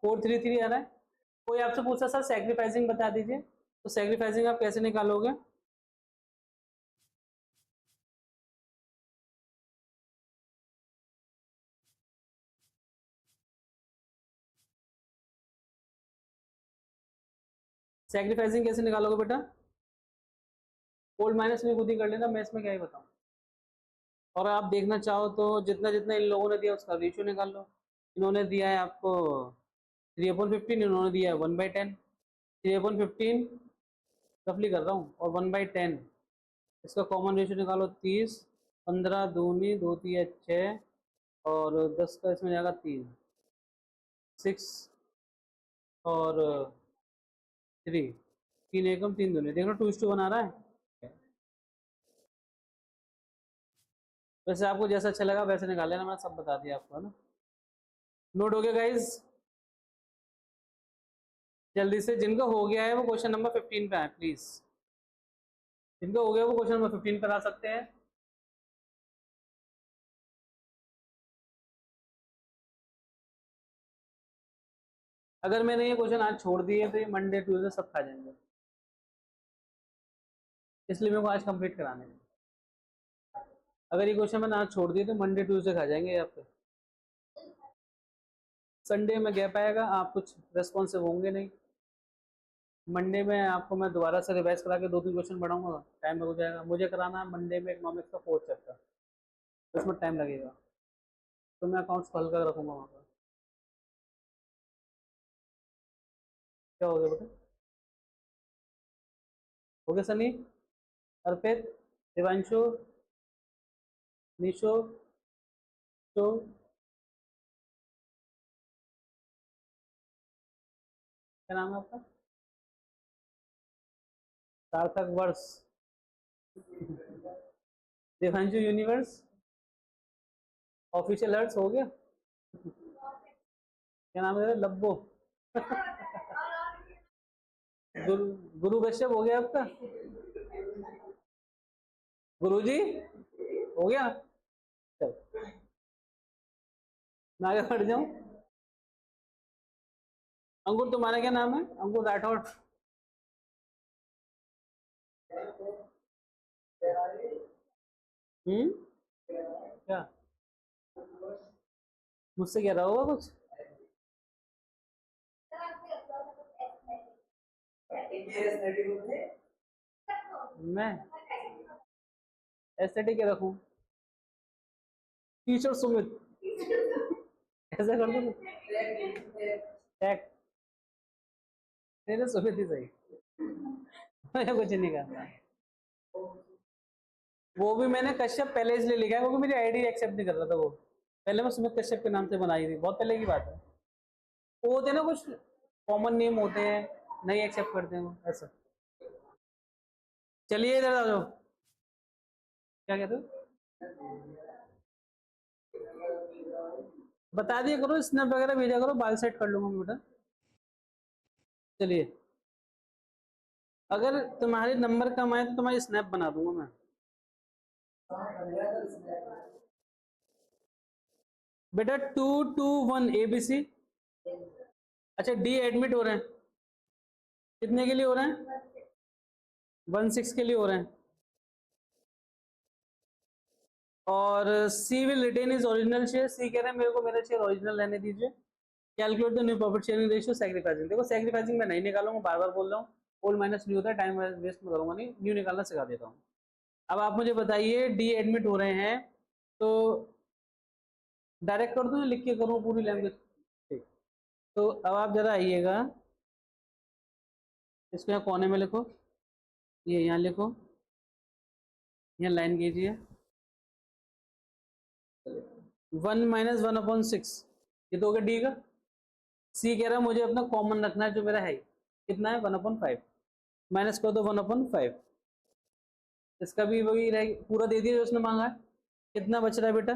433 आ रहा है। कोई आपसे पूछा सर सैक्रिफाइसिंग बता दीजिए, तो सैक्रिफाइसिंग आप कैसे निकालोगे? सैक्रिफाइसिंग कैसे निकालोगे बेटा? ओल्ड माइनस में खुद ही कर लेना, मैं इसमें क्या ही बताऊं। और आप देखना चाहो तो जितना जितना इन लोगों ने दिया उसका रेशियो निकाल लो। इन्होंने दिया है आपको 3/15, इन्होंने दिया है 1/10। 3/15 रफली कर रहा हूँ, और 1/10 इसका कॉमन रेशियो निकालो 30, 15 दूनी 2 3 6, और 10 का इसमें जाएगा 3, 6 और 3, 3 एकम 3 दूनी, देख लो 2:1 आ रहा है। वैसे आपको जैसा अच्छा लगा वैसे निकाल लेना, मैंने सब बता दिया आपको, है ना। नोट हो गया गाइज? जल्दी से जिनका हो गया है वो क्वेश्चन नंबर 15 पे आए प्लीज। जिनका हो गया वो क्वेश्चन नंबर 15 पर आ सकते हैं। अगर मैंने ये क्वेश्चन आज छोड़ दिए तो ये मंडे ट्यूसडे सब खा जाएंगे, इसलिए मेरे को आज कंप्लीट कराने हैं। अगर ये क्वेश्चन मैंने आज छोड़ दिए तो मंडे ट्यूसडे खा जाएंगे आपके। संडे में गैप आएगा, आप कुछ रेस्पॉन्सिव होंगे नहीं। मंडे में आपको मैं दोबारा से रिवाइज करा के 2-3 क्वेश्चन बढ़ाऊंगा, टाइम लग जाएगा। मुझे कराना है मंडे में इकोनॉमिक्स का 4th चैप्टर, उसमें टाइम लगेगा, तो मैं अकाउंट्स को हल कर रखूंगा वहाँ पर। क्या हो गया बेटा? हो गया सनी, अर्पित, दिवांशु, निशो, तो क्या नाम है आपका? सार्थक वर्ष, दिवांशु यूनिवर्स, ऑफिशियल अर्ट्स हो गया। क्या नाम है? लब्बो। गुरु, गुरु कश्यप हो गया आपका? गुरुजी हो गया? चल मैं आगे बढ़ जाऊं। अंकुर तुम्हारा क्या नाम है? अंकुर राठौड़। क्या मुझसे कह रहा होगा कुछ? मैं एस्थेटिक के रखूं? टीचर सुमित, ऐसा कर दो। टैग तेरे सुमित ही सही, मुझे कुछ नहीं करना। वो भी मैंने कश्यप पहले इसलिए लिखा है क्योंकि मेरी आईडी एक्सेप्ट नहीं कर रहा था वो। पहले मैं सुमित कश्यप के नाम से बनाई थी, बहुत पहले की बात है। वो होते हैं ना कुछ कॉमन नेम होते हैं, नहीं एक्सेप्ट करते हैं वो, ऐसा। चलिए इधर आ जाओ। क्या कहते हो? बता दिया करो, स्नैप वगैरह भेजा करो, बाल सेट कर लूंगा मैं बेटा। चलिए, अगर तुम्हारे नंबर कम आए तो तुम्हारी स्नैप बना दूंगा मैं। बेटा 221 ABC। अच्छा डी एडमिट हो रहे हैं, कितने के लिए हो रहे हैं? 16 के लिए हो रहे हैं। और C will retain is original share, C कह रहे हैं मेरे को मेरा शेयर ओरिजिनल रहने दीजिए। Calculate the new profit sharing ratio sacrificing. देखो सैक्रिफाइसिंग मैं नहीं निकालूंगा, बार बार बोल रहा हूँ, ओल्ड माइनस न्यू होता है, टाइम वेस्ट में करूंगा नहीं, न्यू निकालना सिखा देता हूँ। अब आप मुझे बताइए डी एडमिट हो रहे हैं तो डायरेक्ट कर दूं या लिख के करूँ पूरी लैंग्वेज? ठीक, तो अब आप जरा आइएगा, इसको यहाँ कोने में लिखो, ये यहाँ लिखो, यहाँ लाइन कीजिए, 1 - 1/6, ये तो हो गया डी का। सी कह रहा है मुझे अपना कॉमन रखना है जो मेरा है, कितना है? 1/5, माइनस कर दो 1/5, इसका भी वही रहेगा, पूरा दे दिया जो उसने मांगा है। कितना बच रहा है बेटा?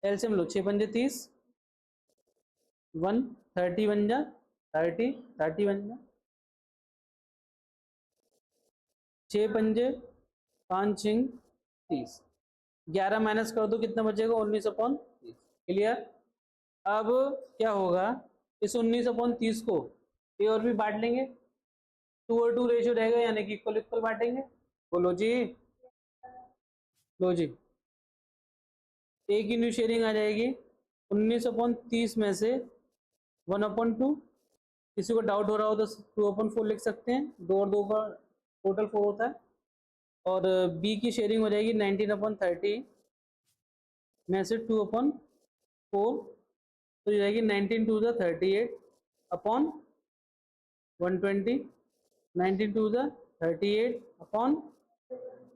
एलसीएम लो, 6 पंजे 30, 1 30 बन जा, 30 30 बन जा, 6 पंजे 5 छिंग 30, 11 माइनस कर दो कितना बचेगा? 19/30। क्लियर? अब क्या होगा, इस 19/30 को ये और भी बांट लेंगे, 2:2 रेशियो रहेगा, यानी कि इक्वल इक्वल बांटेंगे। बोलो जी, लो जी, ए की न्यू शेयरिंग आ जाएगी 19/30 में से 1/2। किसी को डाउट हो रहा हो तो 2/4 लिख सकते हैं, 2 और 2 का टोटल 4 होता है। और बी की शेयरिंग हो जाएगी 19/30 में से 2/4, तो ये जाएगी 19 2 38 अपॉन 120, 19 2 38 अपॉन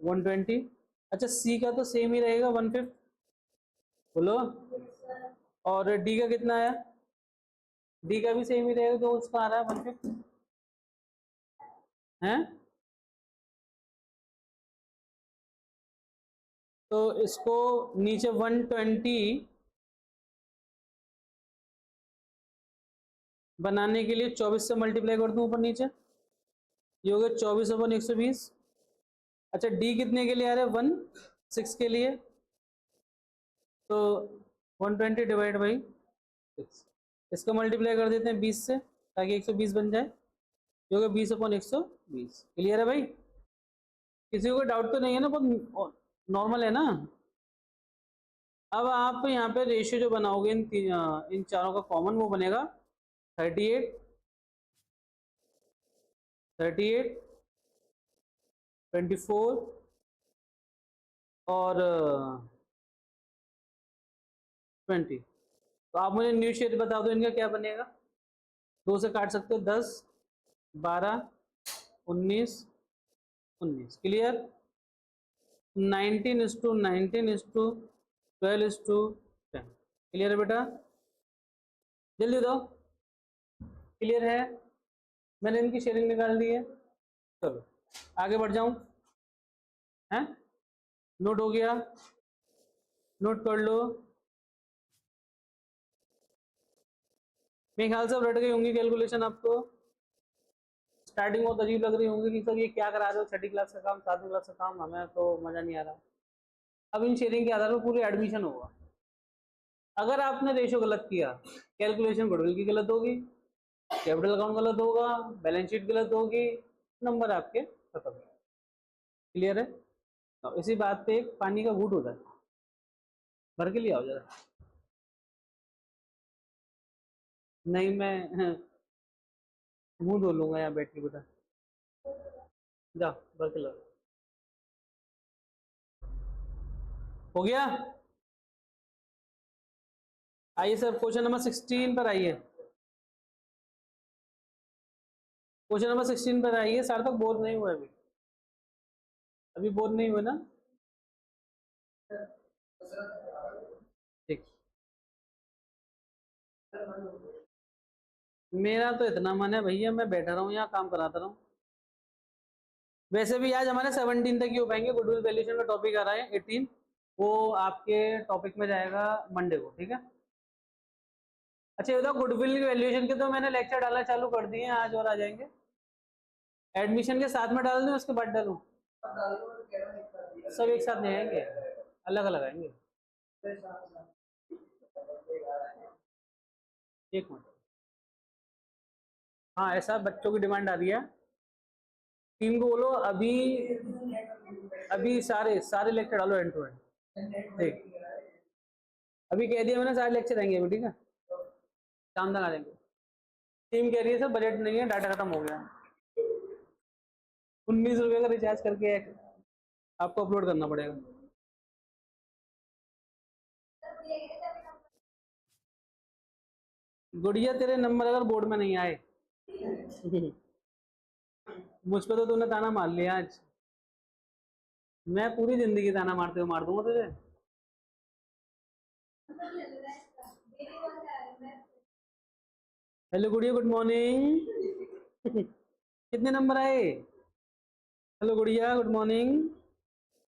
120। अच्छा, सी का तो सेम ही रहेगा 1/5, बोलो। और डी का कितना आया? डी का भी सेम ही रहेगा, जो उसका आ रहा है 1/5 है। तो इसको नीचे 120 बनाने के लिए 24 से मल्टीप्लाई कर दूं ऊपर नीचे, ये हो गया 24/120। अच्छा, डी कितने के लिए आ रहा है? 1/6 के लिए, तो 120 डिवाइड बाई 6, इसको मल्टीप्लाई कर देते हैं 20 से ताकि 120 बन जाए, ये हो गया 20/120। क्लियर है भाई? किसी को डाउट तो नहीं है ना? बहुत नॉर्मल है ना? अब आप यहाँ पे रेशियो जो बनाओगे इन चारों का कॉमन, वो बनेगा 38 38 24 और 20। तो आप मुझे न्यू शेयर बता दो, इनका क्या बनेगा? 2 से काट सकते हो, 10 12 19 19। क्लियर? 19:19:12:10। क्लियर है बेटा? जल्दी बताओ, क्लियर है? मैंने इनकी शेयरिंग निकाल दी है। चलो आगे बढ़ जाऊं, हैं? नोट हो गया? नोट कर लो। मेरे ख्याल से अब रट गई होंगी कैलकुलेशन आपको। स्टार्टिंग बहुत अजीब लग रही होंगी कि सर ये क्या करा रहे हो, छठी क्लास का काम, 7वीं क्लास का काम, हमें तो मजा नहीं आ रहा। अब इन शेयरिंग के आधार पर पूरी एडमिशन होगा। अगर आपने रेशो गलत किया, कैलकुलेशन गुडविल की गलत होगी, कैपिटल अकाउंट गलत होगा, बैलेंस शीट गलत होगी, नंबर आपके खत्म। क्लियर है? तो इसी बात पे एक पानी का घूंट होता है, भर के लिए आओ जरा। नहीं, मैं मुंह धो लूंगा यहाँ बैठ के बेटा, जा भर के लो। हो गया? आइए सर, क्वेश्चन नंबर 16 पर आइए। क्वेश्चन नंबर 16 पर आइए। सार्थक बोर नहीं हुआ? अभी बोर नहीं हुआ ना? ठीक, मेरा तो इतना मन है भैया, मैं बैठा रहा हूँ यहाँ, काम कराता रहा हूँ। वैसे भी आज हमारे 17 तक ही हो पाएंगे। गुडविल वैल्यूएशन का टॉपिक आ रहा है 18, वो आपके टॉपिक में जाएगा मंडे को, ठीक है? अच्छा ये बताओ, गुडविल वैल्यूएशन के तो मैंने लेक्चर डालना चालू कर दिए हैं, आज और आ जाएंगे। एडमिशन के साथ में डाल दूं, उसके बाद डालूं? सब एक साथ नहीं आएंगे, अलग अलग आएंगे। एक मिनट, हाँ ऐसा बच्चों की डिमांड आ रही है। टीम को बोलो अभी, अभी सारे सारे लेक्चर डालो एंड टू एंड। ठीक, अभी कह दिया मैंने, सारे लेक्चर आएंगे अभी, ठीक है? शाम तक आ जाएंगे। टीम कह रही है सर बजट नहीं है, डाटा खत्म हो गया। 19 रुपये का रिचार्ज करके आपको अपलोड करना पड़ेगा। गुड़िया तेरे नंबर अगर बोर्ड में नहीं आए मुझ पे तो तूने ताना मार लिया आज, मैं पूरी जिंदगी ताना मारते हुए मार दूंगा तुझे। हेलो गुड़िया, गुड मॉर्निंग कितने नंबर आए? हेलो गुड़िया, good morning,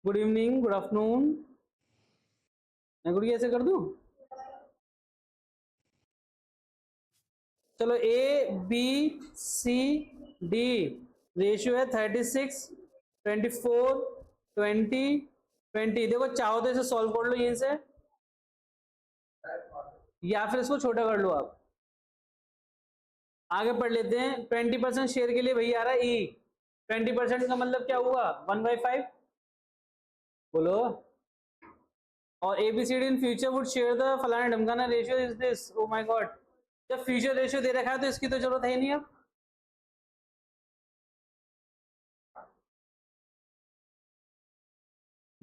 good evening, good afternoon. मैं गुड़िया ऐसे कर दूं? चलो A B C D ratio है 36 24 20 20। देखो चाहो तो इसे सॉल्व कर लो यहीं से, या फिर इसको छोटा कर लो आप। आगे पढ़ लेते हैं। 20% शेयर के लिए भैया आ रहा है ई। 20% का मतलब क्या हुआ? 1/5 बोलो। और A B C D in future would share the फलाना ढमकाना ratio is this. Oh my God, जब फ्यूचर रेशियो दे रखा है तो इसकी तो जरूरत है ही नहीं अब।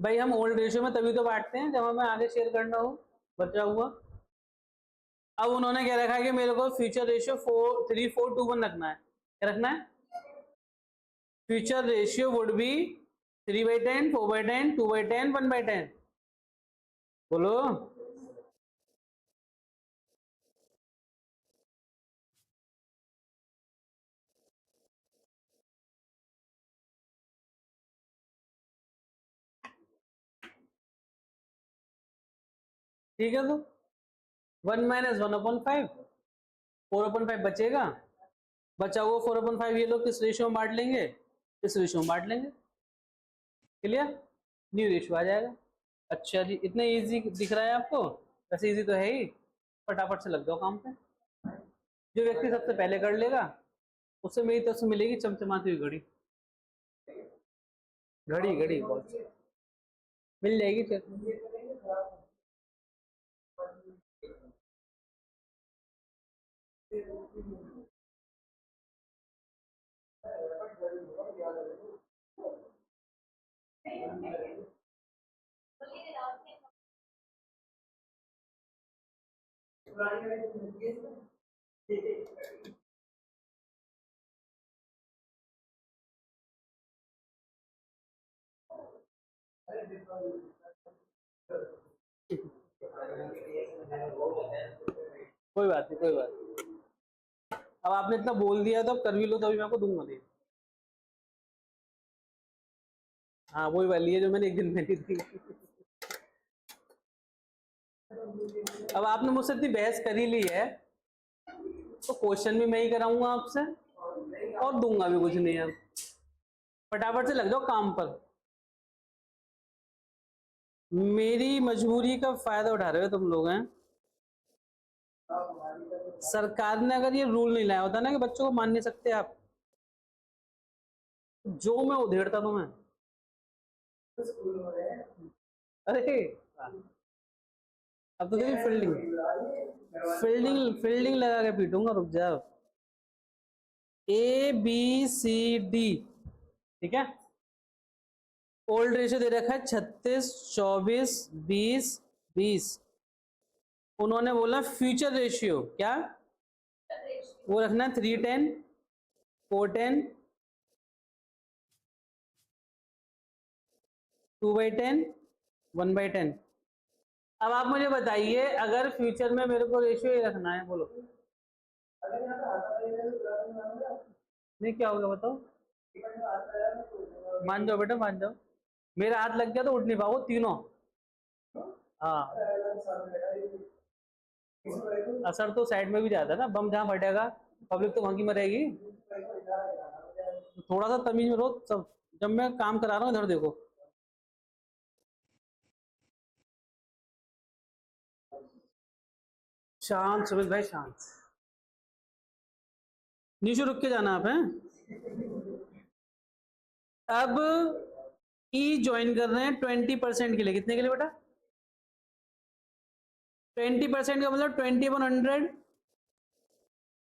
भाई हम ओल्ड रेशियो में तभी तो बांटते हैं जब हमें आगे शेयर करना हो बचा हुआ। अब उन्होंने क्या रखा है कि मेरे को फ्यूचर रेशियो 3 4 2 1 रखना है। क्या रखना है? Future ratio would be 3/10 4/10 2/10 1/10। बोलो। ठीक है, तो 1 - 1/5 4/5 बचेगा। बचा हुआ 4/5 ये लोग किस रेशियो में बांट लेंगे? इस रेशियो में बांट लेंगे। क्लियर? न्यू रेशियो आ जाएगा। अच्छा जी, इतना इजी दिख रहा है आपको? वैसे इजी तो है ही, फटाफट से लग जाओ काम पे। जो व्यक्ति सबसे पहले कर लेगा उससे मेरी तरफ से मिलेगी चमचमाती हुई घड़ी। घड़ी घड़ी बहुत मिल जाएगी फिर। कोई बात नहीं, कोई बात नहीं। अब आपने इतना बोल दिया तो अब कर भी लो तो भी मैं आपको दूंगा नहीं। हाँ वही वाली है जो मैंने एक दिन में दी थी। अब आपने मुझसे इतनी बहस कर ही ली है तो क्वेश्चन भी मैं ही कराऊंगा आपसे और दूंगा भी कुछ नहीं। अब फटाफट से लग जाओ काम पर। मेरी मजबूरी का फायदा उठा रहे हो तुम लोग हैं। सरकार ने अगर ये रूल नहीं लाया होता ना कि बच्चों को मान नहीं सकते आप, जो मैं उधेड़ता तुम्हें। अरे अब तो देखिए फील्डिंग फील्डिंग फील्डिंग लगा के पीटूंगा, रुक जाओ। ए बी सी डी, ठीक है। ओल्ड रेशियो दे रखा है 36 24 20 20। उन्होंने बोला फ्यूचर रेशियो क्या वो रखना है 3/10 4/10 2/10 1/10। अब आप मुझे बताइए अगर फ्यूचर में मेरे को रेशियो ये रखना है, बोलो। नहीं क्या होगा बताओ? मान जाओ बेटा, मान जाओ। मेरा हाथ लग गया तो उठ नहीं पाओ तीनों। हाँ, असर तो साइड में भी जाता है ना, बम जहाँ फटेगा पब्लिक तो वहीं की मरेगी। थोड़ा सा तमीज में रहो सब। जब मैं काम करा रहा हूँ इधर देखो। शांत सुमित भाई, शांत। नीचे रुक के जाना आप हैं। अब ई ज्वाइन कर रहे हैं 20% के लिए। कितने के लिए बेटा? 20% का मतलब 20/100।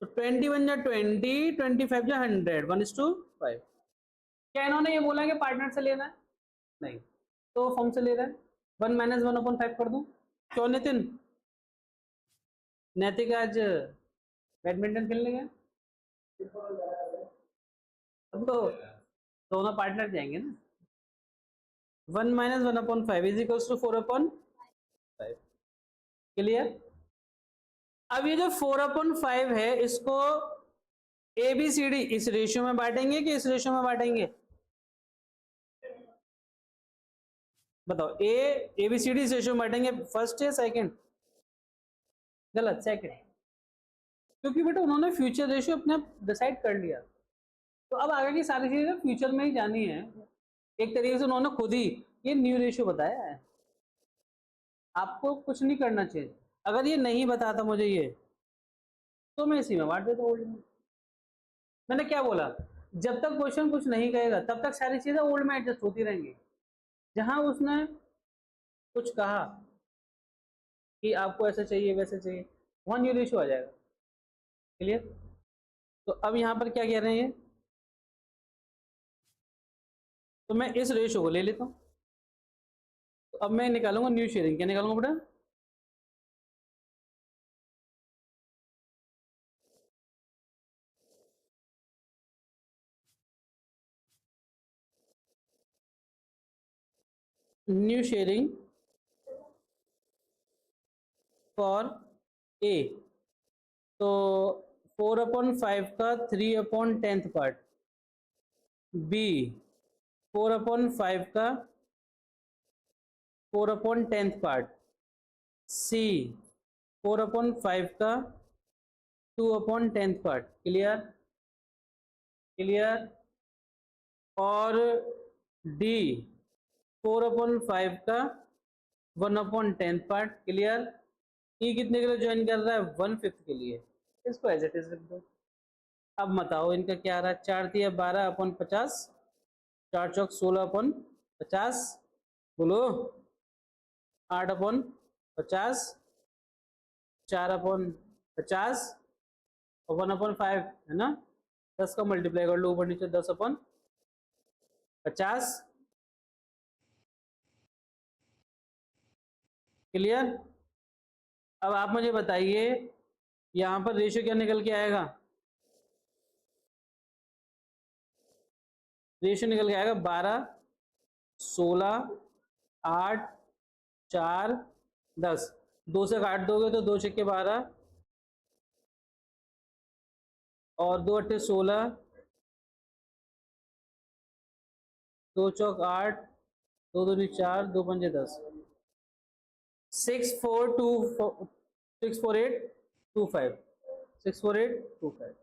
तो 21 या 20 25 या 100 1:5। क्या इन्होंने ये बोला कि पार्टनर से लेना है? नहीं, तो फॉर्म से ले रहे हैं। 1 - 1/5 कर दूं? क्यों नितिन? नैतिक आज बैडमिंटन खेलने गए। अब तो दोनों पार्टनर जाएंगे ना। 1 - 1/5 इज इक्वल्स टू 4/5। क्लियर? अब ये जो 4/5 है इसको ए बी सी डी इस रेशियो में बांटेंगे कि इस रेशियो में बांटेंगे? बताओ A B C D ratio बांटेंगे, फर्स्ट है सेकंड? गलत, सेकंड, क्योंकि बेटा उन्होंने फ्यूचर रेशियो अपने डिसाइड कर लिया। तो अब आगे की सारी चीजें फ्यूचर में ही जानी है। एक तरीके से उन्होंने खुद ही ये न्यू रेशियो बताया है, आपको कुछ नहीं करना चाहिए। अगर ये नहीं बताता मुझे ये, तो मैं इसी में बांट देता ओल्ड में। मैंने क्या बोला, जब तक क्वेश्चन कुछ नहीं कहेगा तब तक सारी चीजें ओल्ड में एडजस्ट होती रहेंगी। जहां उसने कुछ कहा कि आपको ऐसा चाहिए वैसे चाहिए, वहां न्यू रेशियो आ जाएगा। क्लियर? तो अब यहां पर क्या कह रहे हैं, तो मैं इस रेशियो को ले लेता हूं। तो अब मैं निकालूंगा न्यू शेयरिंग। क्या निकालूंगा बेटा? न्यू शेयरिंग फॉर ए, तो 4/5 का 3/10 पार्ट, बी 4/5 का 4/10 पार्ट, सी 4/5 का 2/10 पार्ट। क्लियर? क्लियर? और डी 4/5 का 1/10 पार्ट। क्लियर? ई कितने के लिए ज्वाइन कर रहा है? 1/5 के लिए। इसको एज इट इज रख दो। अब बताओ इनका क्या आ रहा है? 4×3 12/50, 4×4 16/50, बोलो 8/50, 4/50 और 1/5 है ना। 10 का मल्टीप्लाई कर लो ऊपर नीचे, 10/50। क्लियर? अब आप मुझे बताइए यहां पर रेशियो क्या निकल के आएगा? रेशियो निकल के आएगा 12, 16, 8, 4, 10। 2 से काट दोगे तो 2×6 = 12 और 2×8 = 16, 2×4 = 8, 2×2 = 4, 2×5 = 10, 64825, 64825।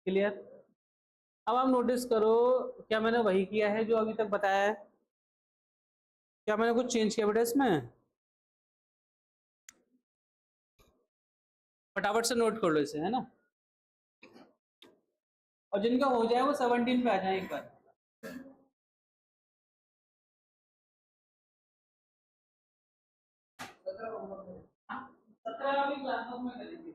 क्लियर? अब आप नोटिस करो, क्या मैंने वही किया है जो अभी तक बताया है? क्या मैंने कुछ चेंज किया बेटा इसमें? फटाफट से नोट कर लो इसे, है ना। और जिनका हो जाए वो 17 पे आ जाए एक बार। हाँ, 17 भी क्लास में करेंगे।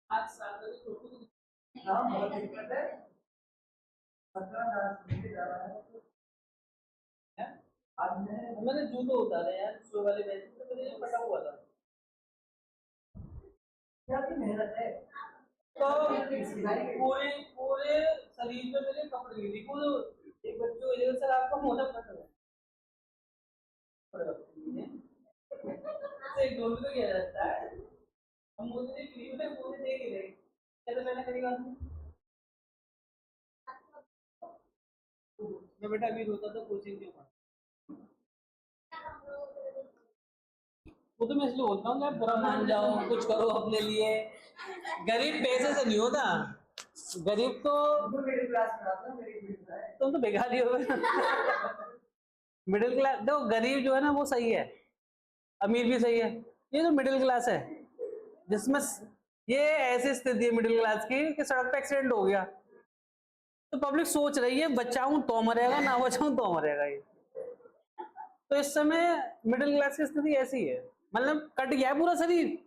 आज 7 बजे छोटू हाँ बहुत दिक्कत है 15 है आज मैंने जूते उतारे यार सुबह वाले बैच में तो मेरे फटा हुआ था क्या की मेहनत है तो पूरे पूरे शरीर में मेरे कपड़े गिरी पूरे एक बच्चों को इधर सर आपका मोटा फट है एक डोल तो किया जाता है हम मुझे क्रीम में पूरे दे के गए कैसे मैंने करी बात मैं बेटा अभी रोता था कोचिंग के ऊपर वो तो मैं इसलिए बोलता हूँ कि बुरा मान जाओ कुछ करो अपने लिए गरीब पैसे से नहीं होता गरीब तो मिडिल क्लास तुम तो बेकार ही हो मिडिल क्लास देखो गरीब जो है ना वो सही है अमीर भी सही है ये जो मिडिल क्लास है जिसमें ये ऐसी स्थिति है मिडिल क्लास की कि सड़क पे एक्सीडेंट हो गया तो पब्लिक सोच रही है बचाऊं तो मरेगा ना बचाऊं तो मरेगा ये तो इस समय मिडिल क्लास की स्थिति ऐसी है मतलब कट गया है पूरा शरीर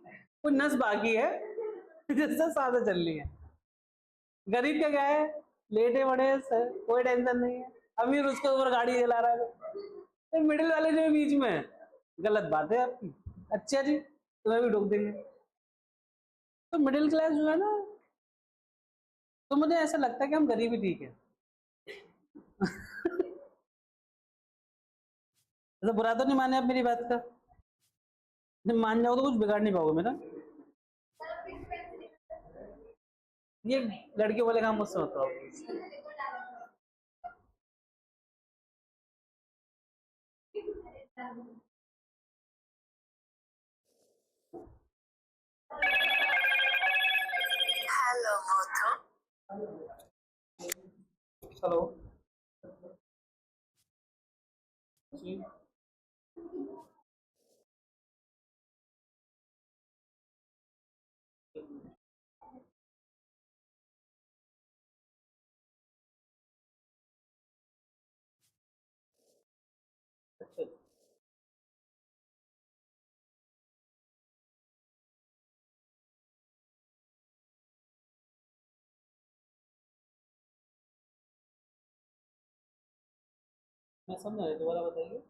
कोई नस बाकी है जिससे सांसें चल रही है गरीब का क्या है लेटे बड़े कोई टेंशन नहीं है अमीर उसके ऊपर गाड़ी चला रहा है तो मिडिल वाले जो बीच में है गलत बात है आपकी अच्छा जी तुम्हें भी ठोक देंगे तो मिडिल क्लास जो है ना तो मुझे ऐसा लगता है कि हम गरीब ही ठीक है ऐसा बुरा तो नहीं माने आप मेरी बात का जब मान जाओ तो कुछ बिगाड़ नहीं पाओगे मेरा ये लड़कियों वाले काम मुझसे मत करो हेलो हेलो जी अच्छा मैं समझ रही दोबारा बताइए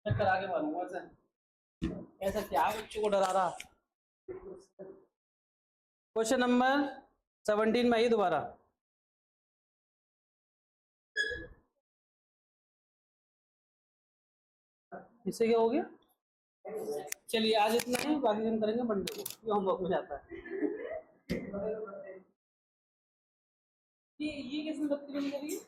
मैं करा के मारूंगा ऐसा ऐसा क्या बच्चों को डरा रहा क्वेश्चन नंबर 17 में आइए दोबारा। इससे क्या हो गया? चलिए आज इतना ही, बाकी हम करेंगे मंडे को, ये होमवर्क में जाता है। ये किसने बत्ती बंद करी है?